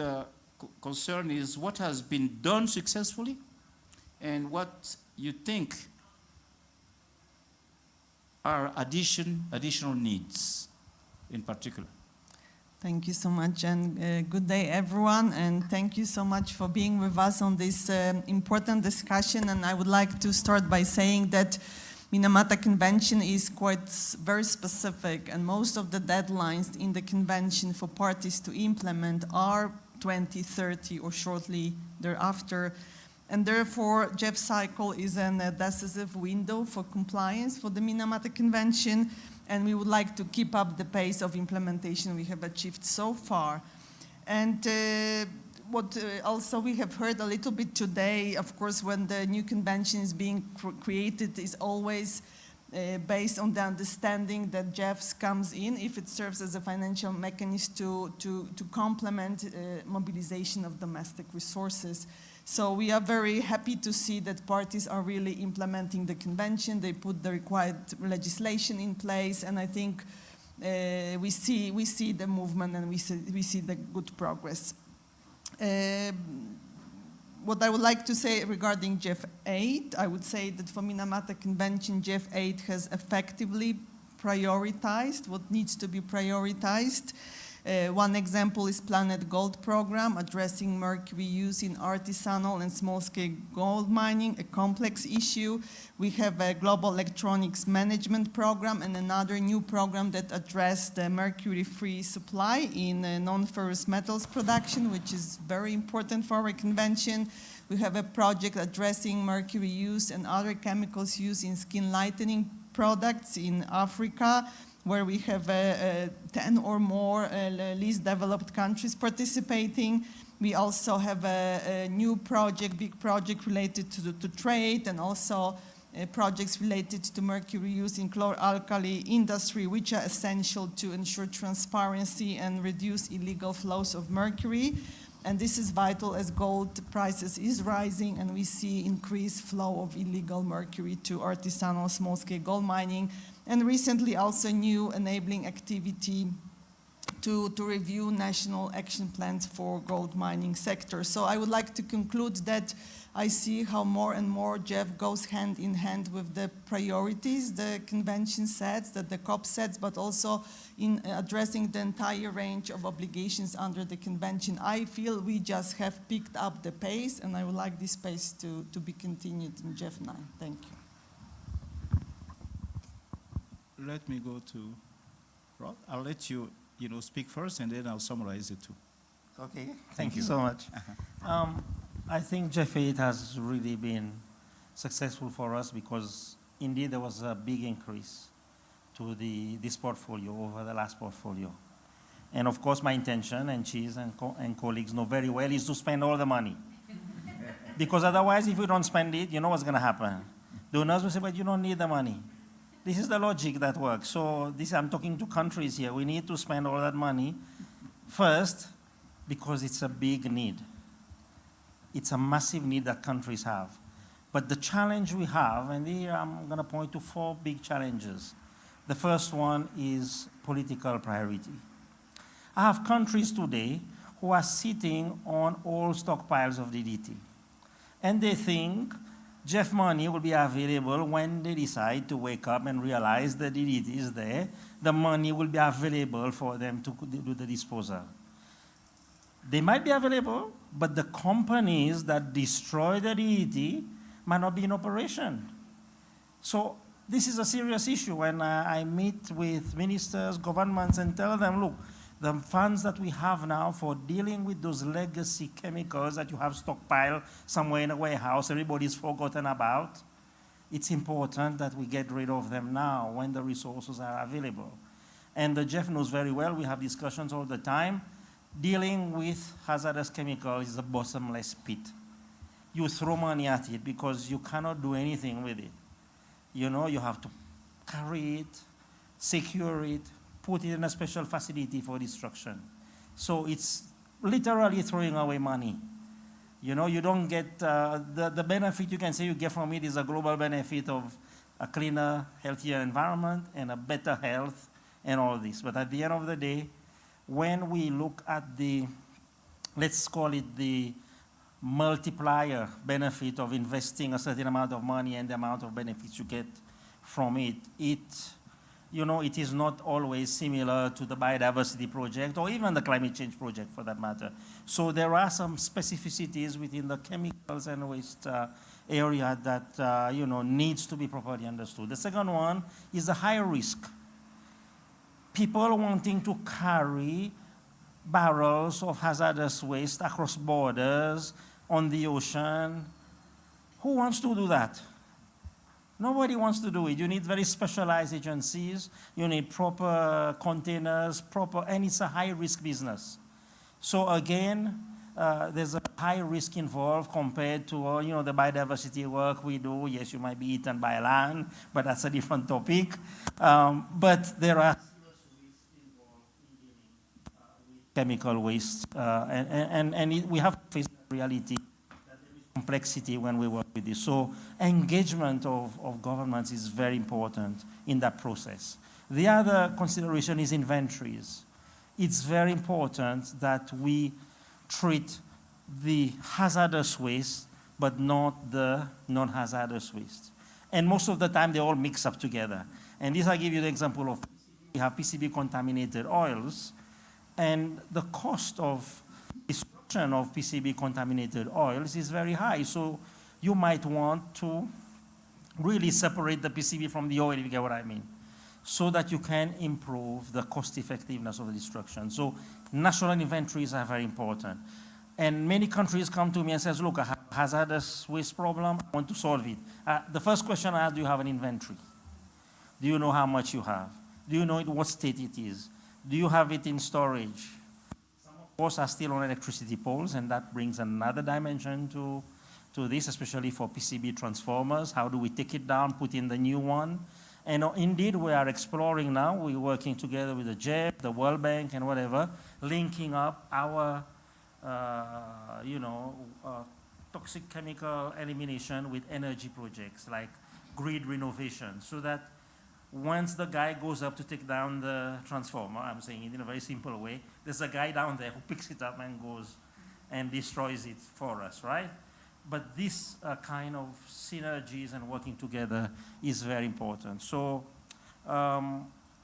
concern is what has been done successfully and what you think are additional needs in particular. Thank you so much, and good day, everyone. And thank you so much for being with us on this important discussion. And I would like to start by saying that Minamata Convention is very specific, and most of the deadlines in the convention for parties to implement are 2030 or shortly thereafter. And therefore, GEF cycle is a decisive window for compliance for the Minamata Convention, and we would like to keep up the pace of implementation we have achieved so far. And what also we have heard a little bit today, of course, when the new convention is being created, is always based on the understanding that GEFs comes in if it serves as a financial mechanism to complement mobilization of domestic resources. So we are very happy to see that parties are really implementing the convention. They put the required legislation in place, and I think we see the movement and we see the good progress. What I would like to say regarding GEF 8, I would say that for Minamata Convention, GEF 8 has effectively prioritized what needs to be prioritized. One example is Planet Gold program, addressing mercury use in artisanal and small-scale gold mining, a complex issue. We have a global electronics management program and another new program that addressed the mercury-free supply in non-ferrous metals production, which is very important for our convention. We have a project addressing mercury use and other chemicals used in skin lightening products in Africa, where we have 10 or more least developed countries participating. We also have a new project, big project related to trade, and also projects related to mercury use in chlor-alkali industry, which are essential to ensure transparency and reduce illegal flows of mercury. And this is vital as gold prices is rising, and we see increased flow of illegal mercury to artisanal small-scale gold mining. And recently also new enabling activity to review national action plans for gold mining sector. So I would like to conclude that I see how more and more GEF goes hand in hand with the priorities the convention sets, that the COP sets, but also in addressing the entire range of obligations under the convention. I feel we just have picked up the pace, and I would like this pace to be continued in GEF 9. Thank you. Let me go to Rod. I'll let you, speak first, and then I'll summarize it too. Okay, thank you so much. I think GEF 8 has really been successful for us because indeed there was a big increase to this portfolio over the last portfolio. And of course my intention, and Cheese and colleagues know very well, is to spend all the money. Because otherwise if we don't spend it, you know what's going to happen. Donors will say, but you don't need the money. This is the logic that works. So I'm talking to countries here. We need to spend all that money first because it's a big need. It's a massive need that countries have. But the challenge we have, and here I'm going to point to 4 big challenges. The first one is political priority. I have countries today who are sitting on all stockpiles of DDT. And they think GEF money will be available when they decide to wake up and realize the DDT is there. The money will be available for them to do the disposal. They might be available, but the companies that destroy the DDT might not be in operation. So this is a serious issue when I meet with ministers, governments, and tell them, look, the funds that we have now for dealing with those legacy chemicals that you have stockpiled somewhere in a warehouse, everybody's forgotten about, it's important that we get rid of them now when the resources are available. And the GEF knows very well, we have discussions all the time, dealing with hazardous chemicals is a bottomless pit. You throw money at it because you cannot do anything with it. You have to carry it, secure it, put it in a special facility for destruction. So it's literally throwing away money. You don't get, the benefit you can say you get from it is a global benefit of a cleaner, healthier environment and a better health and all this. But at the end of the day, when we look at the, let's call it the multiplier benefit of investing a certain amount of money and the amount of benefits you get from it, you know, it is not always similar to the biodiversity project or even the climate change project for that matter. So there are some specificities within the chemicals and waste area that, you know, needs to be properly understood. The second one is the high risk. People wanting to carry barrels of hazardous waste across borders, on the ocean. Who wants to do that? Nobody wants to do it. You need very specialized agencies. You need proper containers, and it's a high-risk business. So again, there's a high risk involved compared to, you know, the biodiversity work we do. Yes, you might be eaten by land, but that's a different topic. But there are chemical waste, and we have to face the reality that there is complexity when we work with this. So engagement of governments is very important in that process. The other consideration is inventories. It's very important that we treat the hazardous waste, but not the non-hazardous waste. And most of the time, they all mix up together. And this, I give you the example of we have PCB-contaminated oils, and the cost of destruction of PCB-contaminated oils is very high. So you might want to really separate the PCB from the oil, if you get what I mean, so that you can improve the cost effectiveness of the destruction. So national inventories are very important. And many countries come to me and says, look, I have a hazardous waste problem, I want to solve it. The first question I ask, do you have an inventory? Do you know how much you have? Do you know in what state it is? Do you have it in storage? Some, of course, are still on electricity poles, and that brings another dimension to this, especially for PCB transformers. How do we take it down, put in the new one? And indeed, we are exploring now. We're working together with the GEF, the World Bank, and whatever, linking up our, toxic chemical elimination with energy projects like grid renovation, so that once the guy goes up to take down the transformer, I'm saying it in a very simple way, there's a guy down there who picks it up and goes and destroys it for us, right? But this kind of synergies and working together is very important. So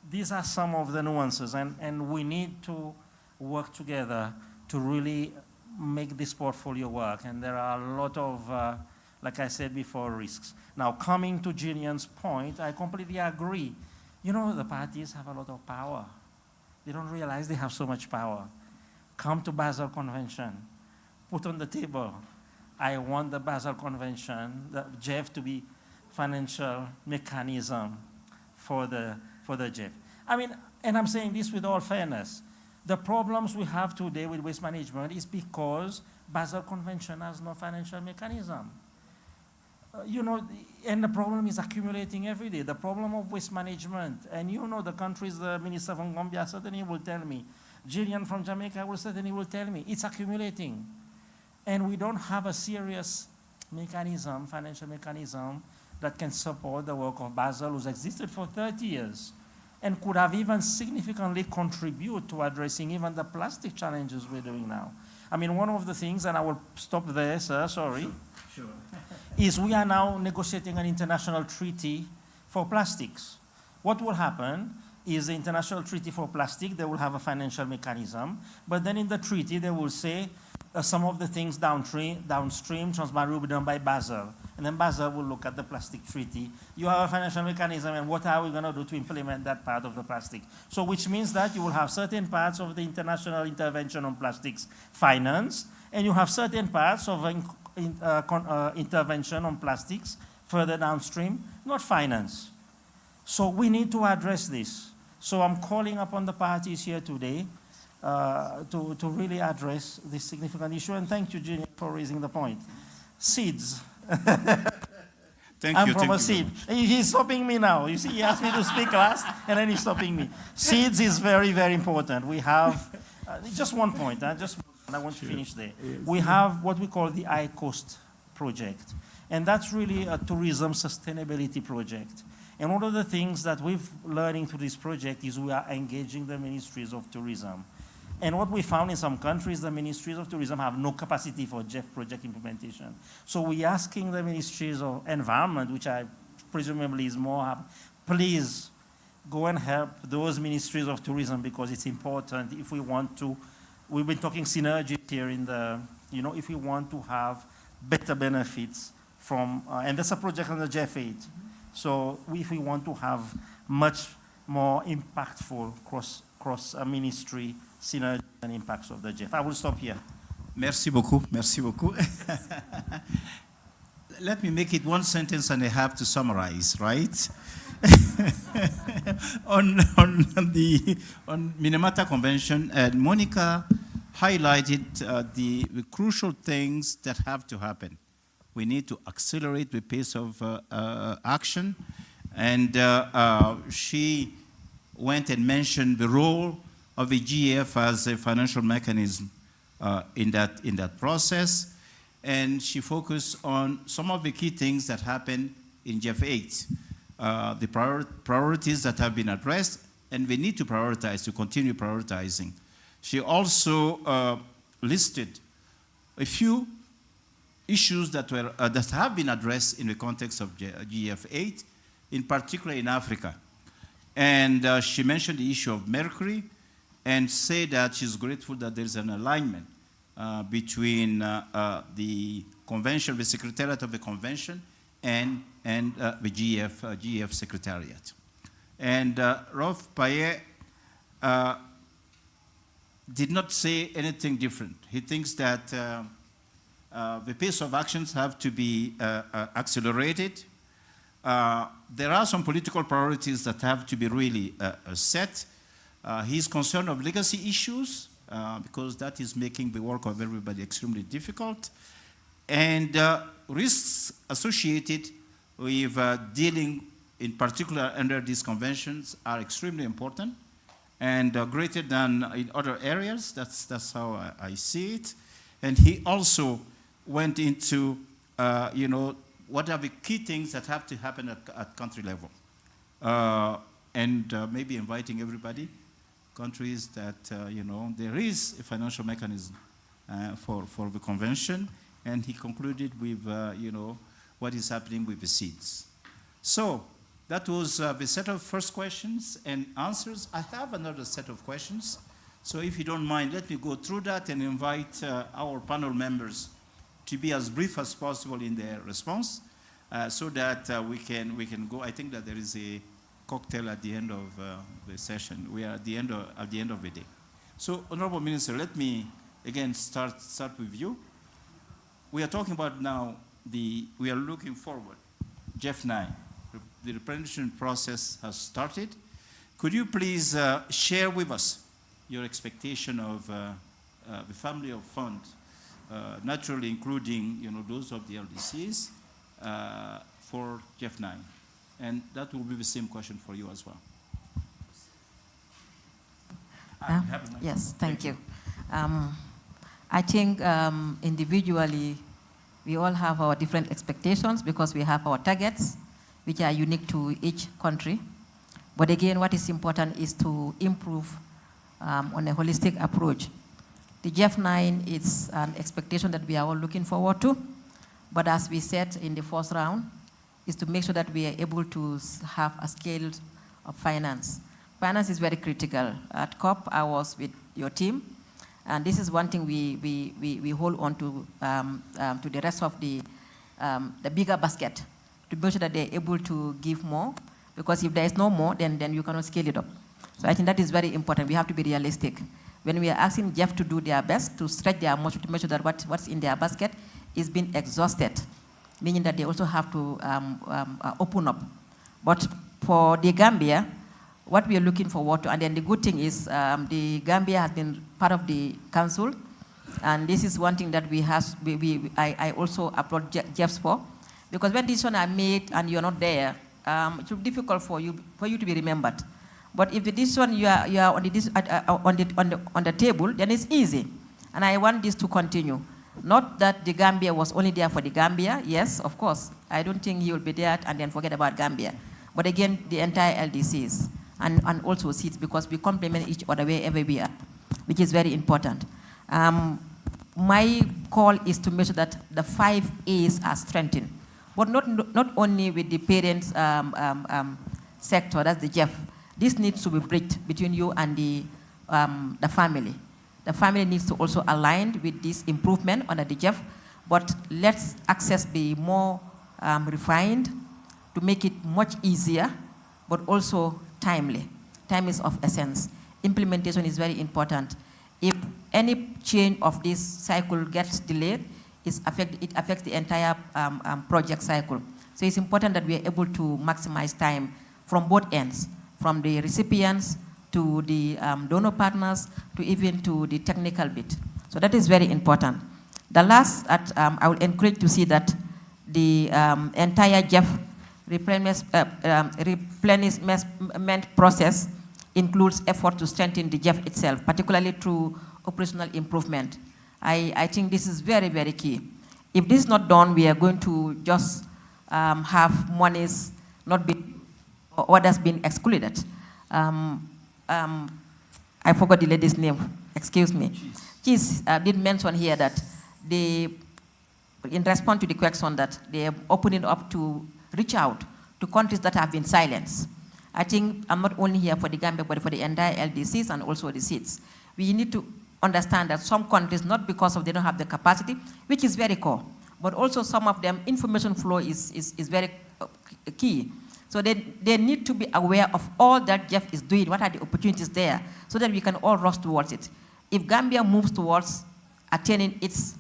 these are some of the nuances, and we need to work together to really make this portfolio work. And there are a lot of, like I said before, risks. Now, coming to Gillian's point, I completely agree. You know, the parties have a lot of power. They don't realize they have so much power. Come to Basel Convention, put on the table, I want the Basel Convention, the GEF to be financial mechanism for the GEF. I mean, and I'm saying this with all fairness. The problems we have today with waste management is because Basel Convention has no financial mechanism. And the problem is accumulating every day. The problem of waste management, and the countries, the Minister from Gambia certainly will tell me, Gillian from Jamaica will certainly will tell me, it's accumulating. And we don't have a serious mechanism, financial mechanism, that can support the work of Basel, who's existed for 30 years, and could have even significantly contribute to addressing even the plastic challenges we're doing now. I mean, one of the things, and I will stop there, sir, sorry, sure. is we are now negotiating an international treaty for plastics. What will happen is the international treaty for plastic, they will have a financial mechanism, but then in the treaty they will say some of the things downstream transparently will be done by Basel. And then Basel will look at the plastic treaty. You have a financial mechanism, and what are we going to do to implement that part of the plastic? So which means that you will have certain parts of the international intervention on plastics financed, and you have certain parts of intervention on plastics further downstream, not financed. So we need to address this. So I'm calling upon the parties here today to really address this significant issue. And thank you, Gillian, for raising the point. SIDS. I'm from a SID. He's stopping me now. You see, he asked me to speak last, and then he's stopping me. SIDS is very, very important. We have, just one point, I want to finish there. We have what we call the I-Coast project. And that's really a tourism sustainability project. And one of the things that we've learning through this project is we are engaging the ministries of tourism. And what we found in some countries, the ministries of tourism have no capacity for GEF project implementation. So we're asking the ministries of environment, which I presumably is more, please go and help those ministries of tourism because it's important if we want to. We've been talking synergy here in the, if we want to have better benefits from, and that's a project on the GEF 8. So if we want to have much more impactful cross ministry synergy and impacts of the GEF. I will stop here. Merci beaucoup. Merci beaucoup. Let me make it one sentence and I have to summarize, right? on Minamata Convention, Monica highlighted the crucial things that have to happen. We need to accelerate the pace of action, and she went and mentioned the role of the GEF as a financial mechanism in that process, and she focused on some of the key things that happened in GEF 8. The priorities that have been addressed, and we need to prioritize, to continue prioritizing. She also listed a few issues that have been addressed in the context of GEF 8, in particular in Africa. And she mentioned the issue of mercury and said that she's grateful that there's an alignment between the convention, the secretariat of the convention, and the GEF Secretariat. And Rolf Payet did not say anything different. He thinks that the pace of actions have to be accelerated. There are some political priorities that have to be really set. He's concerned of legacy issues because that is making the work of everybody extremely difficult. And risks associated with dealing, in particular under these conventions, are extremely important and greater than in other areas. That's how I see it. And he also went into, what are the key things that have to happen at country level, and maybe inviting everybody, countries that there is a financial mechanism for the convention. And he concluded with, what is happening with the SIDS. So that was the set of first questions and answers. I have another set of questions. So if you don't mind, let me go through that and invite our panel members to be as brief as possible in their response so that we can go. I think that there is a cocktail at the end of the session. We are at the end of the day. So, Honorable Minister, let me again start with you. We are talking about now we are looking forward. GEF 9, the replenishment process has started. Could you please share with us your expectation of the family of funds, naturally including those of the LDCs for GEF 9? And that will be the same question for you as well. Yes, thank you. I think individually, we all have our different expectations because we have our targets, which are unique to each country. But again, what is important is to improve on a holistic approach. The GEF 9 is an expectation that we are all looking forward to. But as we said in the first round, is to make sure that we are able to have a scale of finance. Finance is very critical. At COP, I was with your team. And this is one thing we hold on to the rest of the bigger basket, to make sure that they're able to give more, because if there is no more, then you cannot scale it up. So I think that is very important. We have to be realistic. When we are asking GEF to do their best, to stretch their muscle, to make sure that what's in their basket is being exhausted, meaning that they also have to open up. But for the Gambia, what we are looking forward to, and then the good thing is the Gambia has been part of the council, and this is one thing that I also applaud GEFs for, because when decisions are made and you're not there, it will be difficult for you to be remembered. But if the decision you are on the table, then it's easy, and I want this to continue. Not that the Gambia was only there for the Gambia. Yes, of course. I don't think he will be there and then forget about Gambia. But again, the entire LDCs. And also SIDS, because we complement each other wherever we are, which is very important. My call is to make sure that the 5 A's are strengthened, but not only with the parents sector, that's the GEF. this needs to be bridged between you and the family. The family needs to also align with this improvement under the GEF, but let's access be more refined to make it much easier, but also timely. Time is of essence. Implementation is very important. If any change of this cycle gets delayed, it affects the entire project cycle. So it's important that we are able to maximize time from both ends, from the recipients to the donor partners to even to the technical bit. So that is very important. The last, I will encourage to see that the entire GEF replenishment process includes effort to strengthen the GEF itself, particularly through operational improvement. I think this is very, very key. If this is not done, we are going to just have monies not being, or orders being excluded. I forgot the lady's name, excuse me. She did mention here that in response to the question that they are opening up to reach out to countries that have been silenced. I think I'm not only here for the Gambia, but for the entire LDCs and also the SIDS. We need to understand that some countries, not because they don't have the capacity, which is very core, but also some of them, information flow is very key. So they need to be aware of all that GEF is doing, what are the opportunities there, so that we can all rush towards it. If Gambia moves towards attaining its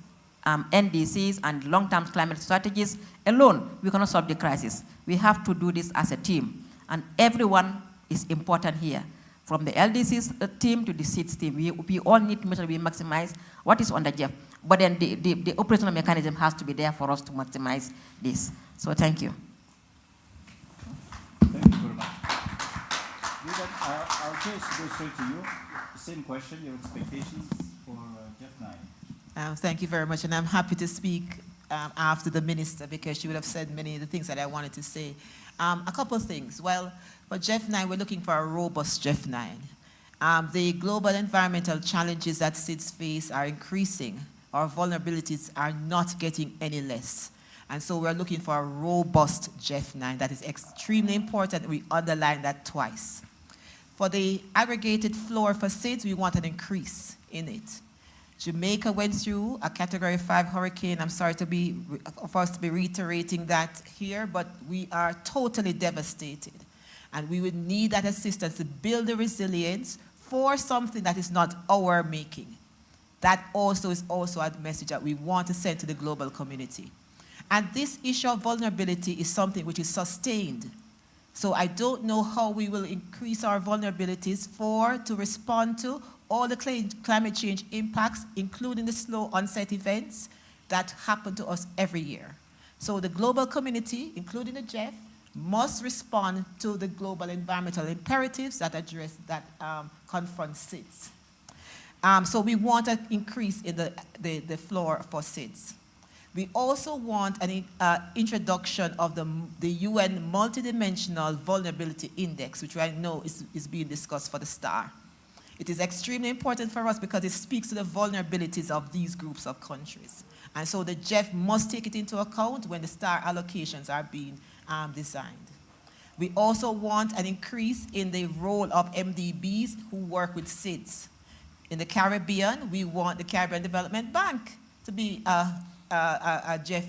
NDCs and long-term climate strategies alone, we cannot solve the crisis. We have to do this as a team, and everyone is important here. From the LDCs team to the SIDS team, we all need to make sure we maximize what is on the GEF. But then the operational mechanism has to be there for us to maximize this. So thank you. Thank you very much. I'll just go straight to you. Same question, your expectations for GEF 9. Thank you very much, and I'm happy to speak after the minister because she would have said many of the things that I wanted to say. A couple of things. Well, for GEF 9, we're looking for a robust GEF 9. The global environmental challenges that SIDS face are increasing. Our vulnerabilities are not getting any less. And so we're looking for a robust GEF 9. That is extremely important. We underline that twice. For the aggregated floor for SIDS, we want an increase in it. Jamaica went through a Category 5 hurricane. I'm sorry for us to be reiterating that here, but we are totally devastated. And we would need that assistance to build the resilience for something that is not our making. That also is a message that we want to send to the global community. And this issue of vulnerability is something which is sustained. So I don't know how we will increase our vulnerabilities to respond to all the climate change impacts, including the slow onset events that happen to us every year. So the global community, including the GEF, must respond to the global environmental imperatives that confront SIDS. So we want an increase in the floor for SIDS. We also want an introduction of the UN Multidimensional Vulnerability Index, which I know is being discussed for the STAR. It is extremely important for us because it speaks to the vulnerabilities of these groups of countries. And so the GEF must take it into account when the STAR allocations are being designed. We also want an increase in the role of MDBs who work with SIDS. In the Caribbean, we want the Caribbean Development Bank to be a GEF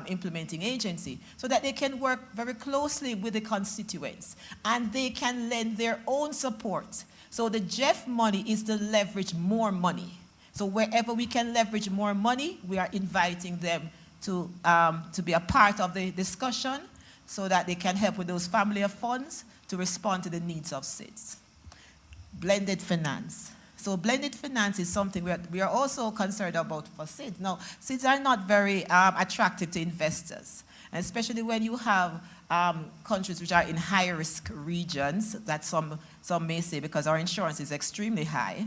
implementing agency so that they can work very closely with the constituents and they can lend their own support. So the GEF money is to leverage more money. So wherever we can leverage more money, we are inviting them to be a part of the discussion so that they can help with those family of funds to respond to the needs of SIDS. Blended finance. So blended finance is something we are also concerned about for SIDS. Now, SIDS are not very attractive to investors, and especially when you have countries which are in high-risk regions, that some may say because our insurance is extremely high,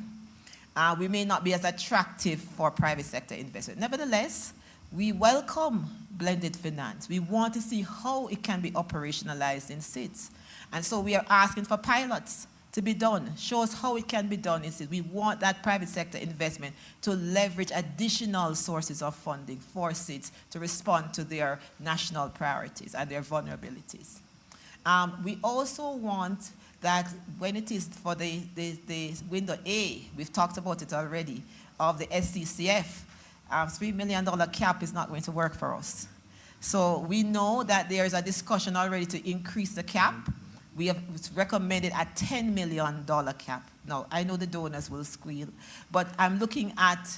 we may not be as attractive for private sector investors. Nevertheless, we welcome blended finance. We want to see how it can be operationalized in SIDS. And so we are asking for pilots to be done. Show us how it can be done in SIDS. We want that private sector investment to leverage additional sources of funding for SIDS to respond to their national priorities and their vulnerabilities. We also want that when it is for the window A, we've talked about it already, of the SCCF, $3 million cap is not going to work for us. So we know that there is a discussion already to increase the cap. We have recommended a $10 million cap. Now, I know the donors will squeal, but I'm looking at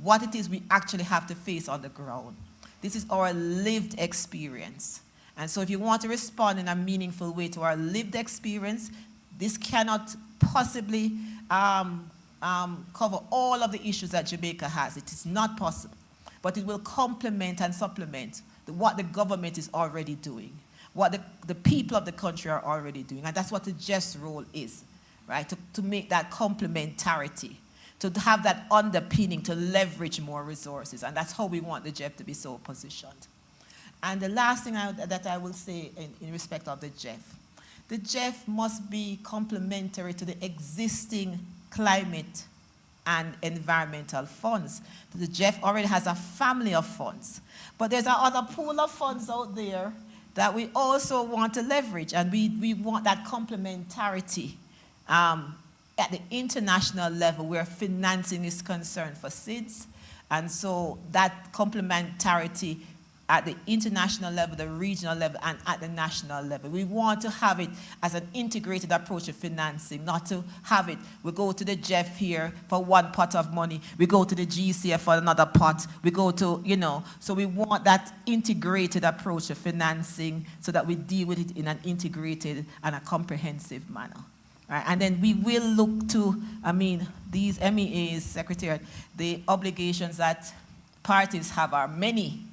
what it is we actually have to face on the ground. This is our lived experience. And so if you want to respond in a meaningful way to our lived experience, this cannot possibly cover all of the issues that Jamaica has. It is not possible. But it will complement and supplement what the government is already doing, what the people of the country are already doing. And that's what the GEF's role is, right? To make that complementarity, to have that underpinning, to leverage more resources. And that's how we want the GEF to be so positioned. And the last thing that I will say in respect of the GEF must be complementary to the existing climate and environmental funds. The GEF already has a family of funds, but there's another pool of funds out there that we also want to leverage, and we want that complementarity at the international level where financing is concerned for SIDS, and so that complementarity at the international level, the regional level, and at the national level. We want to have it as an integrated approach to financing, not to have it, we go to the GEF here for one pot of money, we go to the GCF for another pot, we go to, so we want that integrated approach to financing so that we deal with it in an integrated and a comprehensive manner. Right? And then we will look to, these MEAs, Secretariat, the obligations that parties have are many,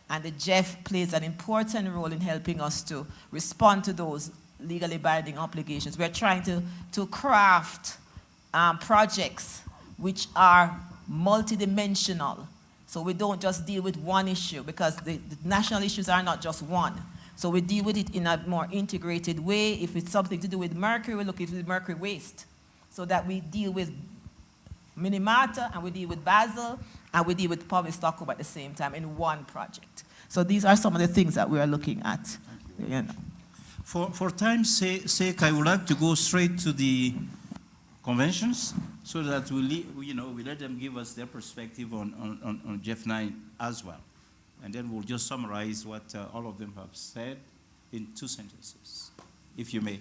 and the GEF plays an important role in helping us to respond to those legally binding obligations. We're trying to craft projects which are multidimensional. So we don't just deal with one issue, because the national issues are not just one. So we deal with it in a more integrated way. If it's something to do with mercury, we look at the mercury waste, so that we deal with Minimata, and we deal with Basel, and we deal with public Stockholm at the same time in one project. So these are some of the things that we are looking at. For time's sake, I would like to go straight to the conventions, so that we let them give us their perspective on GEF 9 as well. And then we'll just summarize what all of them have said in 2 sentences, if you may.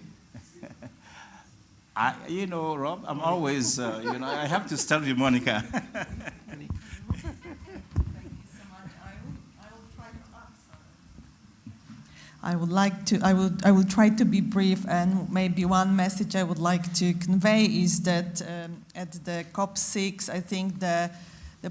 Rob, I'm always, I have to start with Monica. I will try to be brief, and maybe one message I would like to convey is that at the COP6, I think the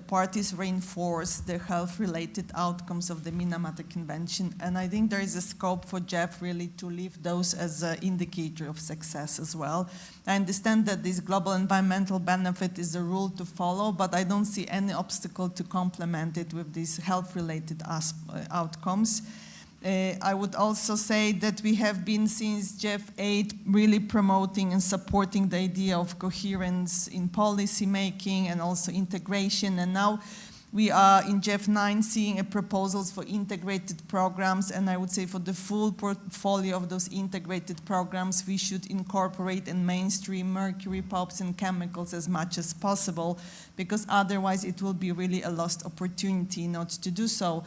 parties reinforce the health-related outcomes of the Minamata Convention, and I think there is a scope for GEF really to leave those as an indicator of success as well. I understand that this global environmental benefit is a rule to follow, but I don't see any obstacle to complement it with these health-related outcomes. I would also say that we have been, since GEF 8, really promoting and supporting the idea of coherence in policy making and also integration. And now we are in GEF 9 seeing proposals for integrated programs. And I would say for the full portfolio of those integrated programs, we should incorporate and mainstream mercury, pulps, and chemicals as much as possible, because otherwise it will be really a lost opportunity not to do so.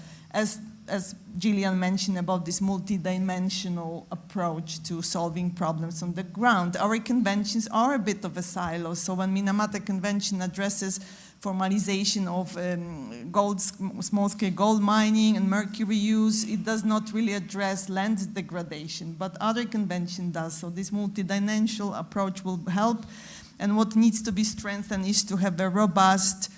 As Gillian mentioned about this multidimensional approach to solving problems on the ground, our conventions are a bit of a silo. So when Minamata Convention addresses formalization of small-scale gold mining and mercury use, it does not really address land degradation, but other convention does. So this multidimensional approach will help. And what needs to be strengthened is to have a robust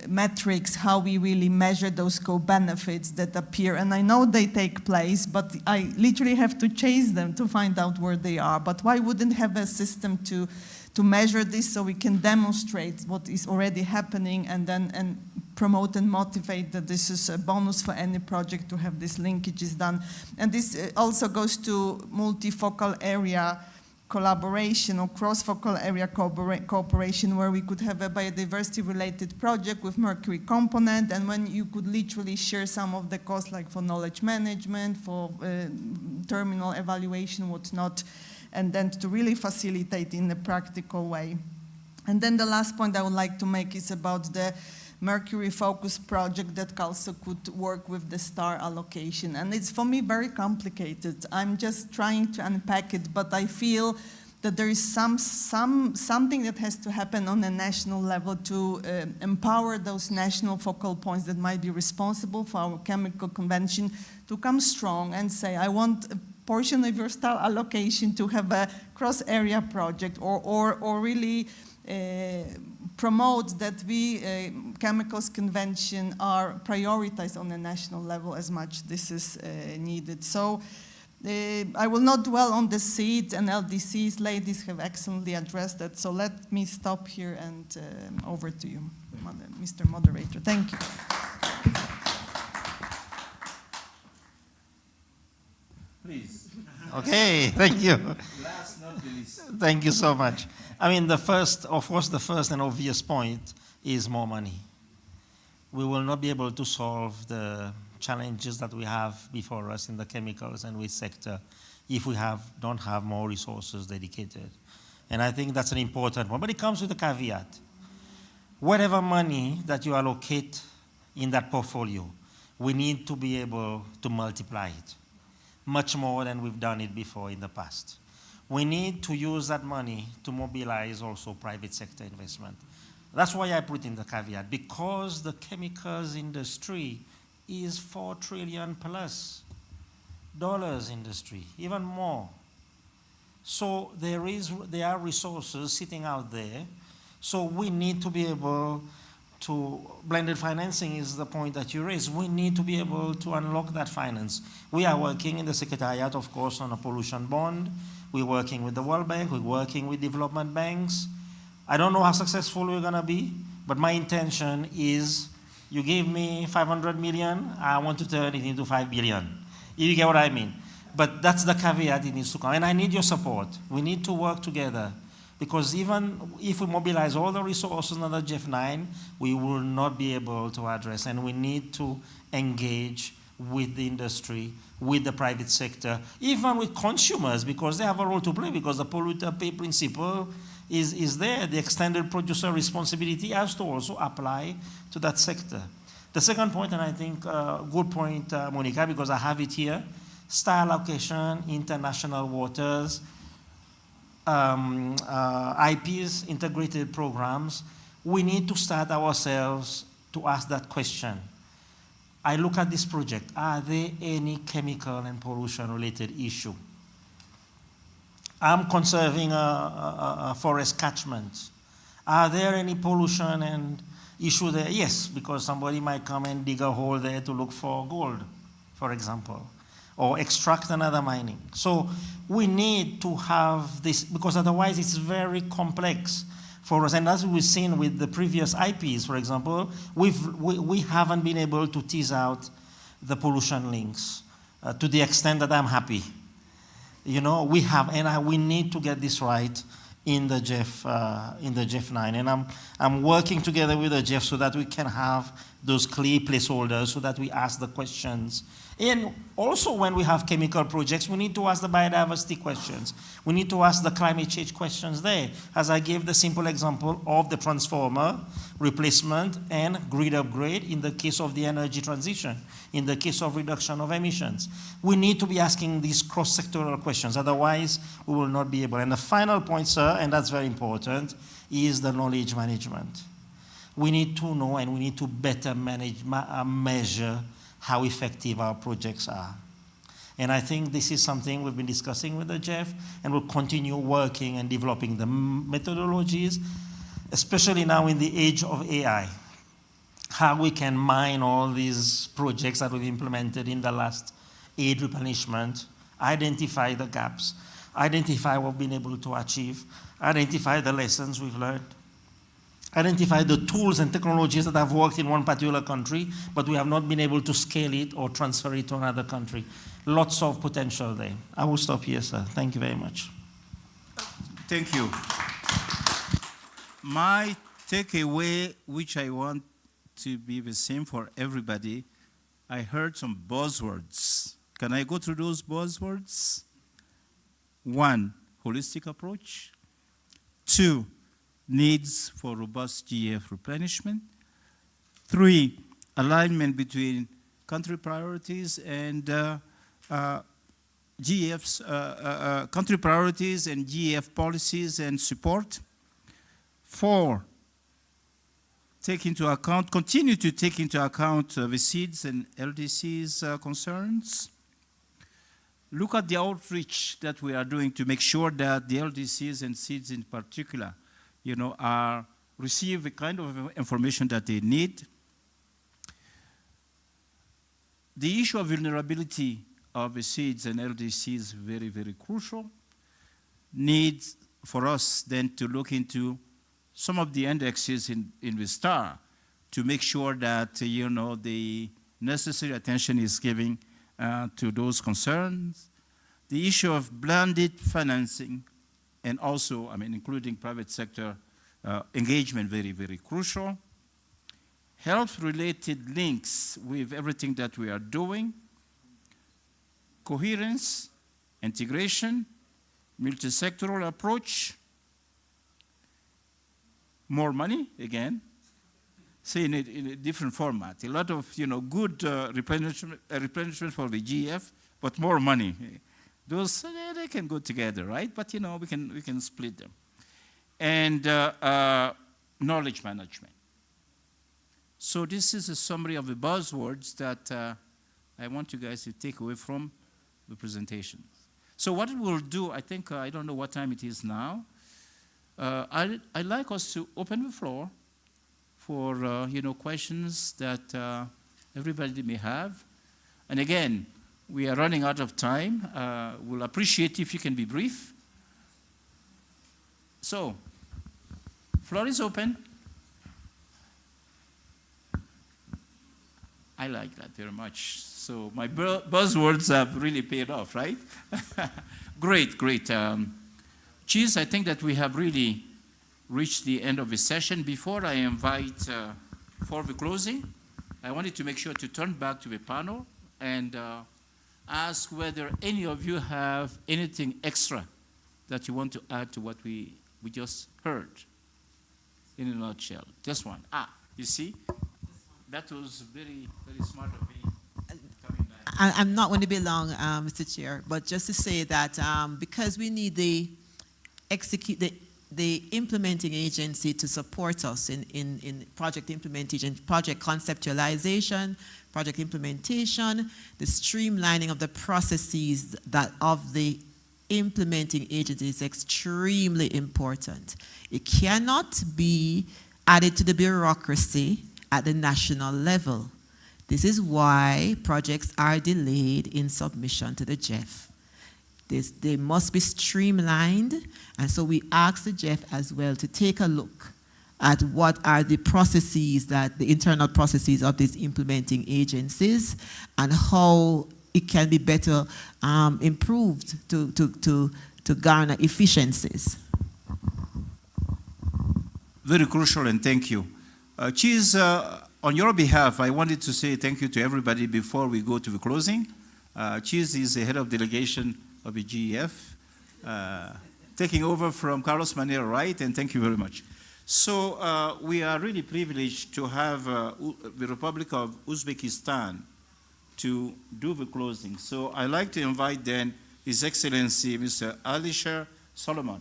metrics, how we really measure those co-benefits that appear. And I know they take place, but I literally have to chase them to find out where they are. But why wouldn't have a system to measure this, so we can demonstrate what is already happening, and then promote and motivate that this is a bonus for any project to have these linkages done. And this also goes to multifocal area collaboration or cross-focal area cooperation, where we could have a biodiversity-related project with mercury component, and when you could literally share some of the costs, like for knowledge management, for terminal evaluation, whatnot, and then to really facilitate in a practical way. And then the last point I would like to make is about the Mercury Focus project that also could work with the star allocation. And it's, for me, very complicated. I'm just trying to unpack it, but I feel that there is something that has to happen on a national level to empower those national focal points that might be responsible for our chemical convention to come strong and say, I want a portion of your star allocation to have a cross-area project, or really promote that we, chemicals convention, are prioritized on a national level as much this is needed. So I will not dwell on the SIDS and LDCs. Ladies have excellently addressed that. So let me stop here and over to you, Mr. Moderator. Thank you. Please. Okay, thank you. Last not the least. Thank you so much. I mean, of course, the first and obvious point is more money. We will not be able to solve the challenges that we have before us in the chemicals and waste sector if we don't have more resources dedicated. And I think that's an important one. But it comes with a caveat. Whatever money that you allocate in that portfolio, we need to be able to multiply it much more than we've done it before in the past. We need to use that money to mobilize also private sector investment. That's why I put in the caveat, because the chemicals industry is $4 trillion plus industry, even more. So there are resources sitting out there. So we need to be able to, blended financing is the point that you raised. We need to be able to unlock that finance. We are working in the Secretariat, of course, on a pollution bond. We're working with the World Bank. We're working with development banks. I don't know how successful we're going to be, but my intention is, you gave me 500 million, I want to turn it into 5 billion. You get what I mean? But that's the caveat it needs to come. And I need your support. We need to work together. Because even if we mobilize all the resources under GEF 9, we will not be able to address. And we need to engage with the industry, with the private sector, even with consumers, because they have a role to play, because the polluter pay principle is there. The extended producer responsibility has to also apply to that sector. The second point, and I think good point, Monica, because I have it here, star allocation, international waters, IPs, integrated programs. We need to start ourselves to ask that question. I look at this project, are there any chemical and pollution related issue? I'm conserving a forest catchment. Are there any pollution and issue there? Yes, because somebody might come and dig a hole there to look for gold, for example, or extract another mining. So we need to have this, because otherwise it's very complex for us. And as we've seen with the previous IPs, for example, we haven't been able to tease out the pollution links to the extent that I'm happy. You know, we have, and we need to get this right in the GEF 9. And I'm working together with the GEF so that we can have those clear placeholders so that we ask the questions. And also when we have chemical projects, we need to ask the biodiversity questions. We need to ask the climate change questions there. As I gave the simple example of the transformer replacement and grid upgrade in the case of the energy transition, in the case of reduction of emissions. We need to be asking these cross-sectoral questions, otherwise we will not be able. And the final point, sir, and that's very important, is the knowledge management. We need to know and we need to better manage, measure how effective our projects are. And I think this is something we've been discussing with the GEF, and we'll continue working and developing the methodologies, especially now in the age of AI, how we can mine all these projects that we've implemented in the last aid replenishment, identify the gaps, identify what we've been able to achieve, identify the lessons we've learned, identify the tools and technologies that have worked in one particular country, but we have not been able to scale it or transfer it to another country. Lots of potential there. I will stop here, sir. Thank you very much. Thank you. My takeaway, which I want to be the same for everybody, I heard some buzzwords. Can I go through those buzzwords? One, holistic approach. 2, needs for robust GEF replenishment. 3, alignment between country priorities and GEF's country priorities and GEF policies and support. 4, continue to take into account the SIDS and LDCs concerns. Look at the outreach that we are doing to make sure that the LDCs and SIDS in particular, receive the kind of information that they need. The issue of vulnerability of the SIDS and LDCs is very, very crucial. Needs for us then to look into some of the indexes in the STAR to make sure that, the necessary attention is given to those concerns. The issue of blended financing and also, including private sector engagement, very, very crucial. Health-related links with everything that we are doing. Coherence, integration, multi-sectoral approach. More money, again, say in a different format. A lot of good replenishment for the GEF, but more money. Those they can go together, right? But we can split them. And knowledge management. So this is a summary of the buzzwords that I want you guys to take away from the presentation. So what we'll do, I think I don't know what time it is now. I'd like us to open the floor for questions that everybody may have. And again, we are running out of time. We'll appreciate if you can be brief. So, floor is open. I like that very much. So my buzzwords have really paid off, right? Great. Cheese, I think that we have really reached the end of the session. Before I invite for the closing, I wanted to make sure to turn back to the panel and ask whether any of you have anything extra that you want to add to what we just heard in a nutshell. Just one. You see? That was very, very smart of me. I'm not going to be long, Mr. Chair, but just to say that because we need the implementing agency to support us in project implementation, project conceptualization, project implementation, the streamlining of the processes that of the implementing agency is extremely important. It cannot be added to the bureaucracy at the national level. This is why projects are delayed in submission to the GEF. They must be streamlined, and so we ask the GEF as well to take a look at what are the processes, the internal processes of these implementing agencies, and how it can be better improved to garner efficiencies. Very crucial, and thank you. Cheese, on your behalf, I wanted to say thank you to everybody before we go to the closing. Cheese is the head of delegation of the GEF, taking over from Carlos Manero, right? And thank you very much. So we are really privileged to have the Republic of Uzbekistan to do the closing. So I'd like to invite then His Excellency Mr. Alisher Solomon.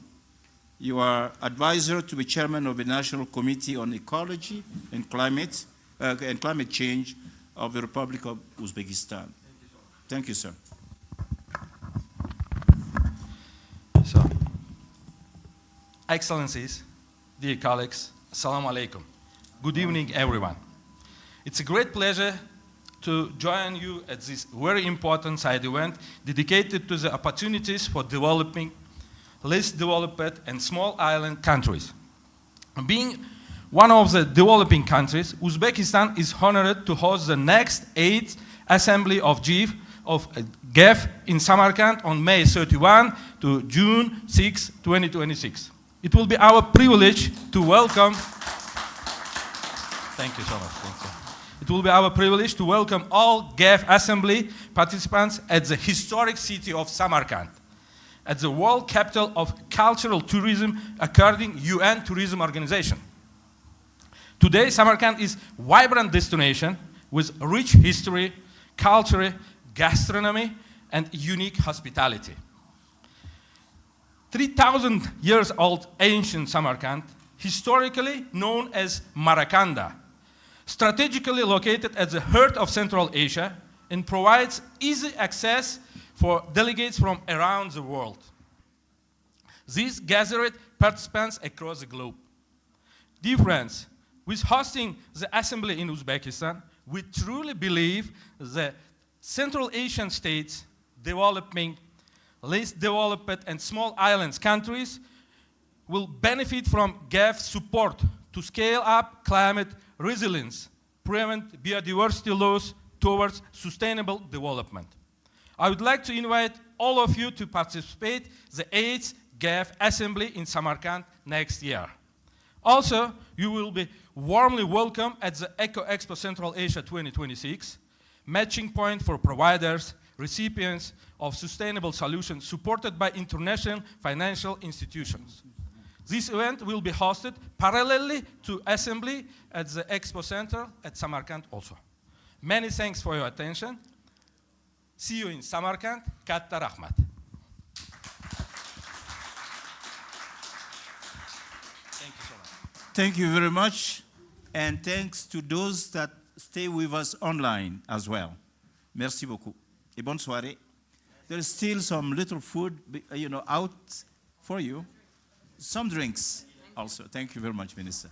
You are advisor to the chairman of the National Committee on Ecology and Climate Change of the Republic of Uzbekistan. Thank you, sir. So, Excellencies, dear colleagues, Assalamu alaikum. Good evening, everyone. It's a great pleasure to join you at this very important side event dedicated to the opportunities for developing less developed and small island countries. Being one of the developing countries, Uzbekistan is honored to host the next 8th Assembly of GEF in Samarkand on May 31 to June 6, 2026. It will be our privilege to welcome, thank you so much. Thank you. It will be our privilege to welcome all GEF Assembly participants at the historic city of Samarkand. as the world capital of cultural tourism according UN Tourism Organization. Today, Samarkand is a vibrant destination with rich history, culture, gastronomy, and unique hospitality. 3,000 years old ancient Samarkand, historically known as Marakanda, strategically located at the heart of Central Asia and provides easy access for delegates from around the world. These gathered participants across the globe. Dear friends, with hosting the assembly in Uzbekistan, we truly believe the Central Asian states, developing, least developed, and small islands countries will benefit from GEF support to scale up climate resilience, prevent biodiversity loss towards sustainable development. I would like to invite all of you to participate in the 8th GEF Assembly in Samarkand next year. Also, you will be warmly welcome at the Eco Expo Central Asia 2026, matching point for providers, recipients of sustainable solutions supported by international financial institutions. This event will be hosted parallelly to Assembly at the Expo Center at Samarkand also. Many thanks for your attention. See you in Samarkand. Katta rahmat. Thank you so much. Thank you very much. And thanks to those that stay with us online as well. Merci beaucoup. Et bonne soirée. There's still some little food, out for you. Some drinks also. Thank you very much, Minister.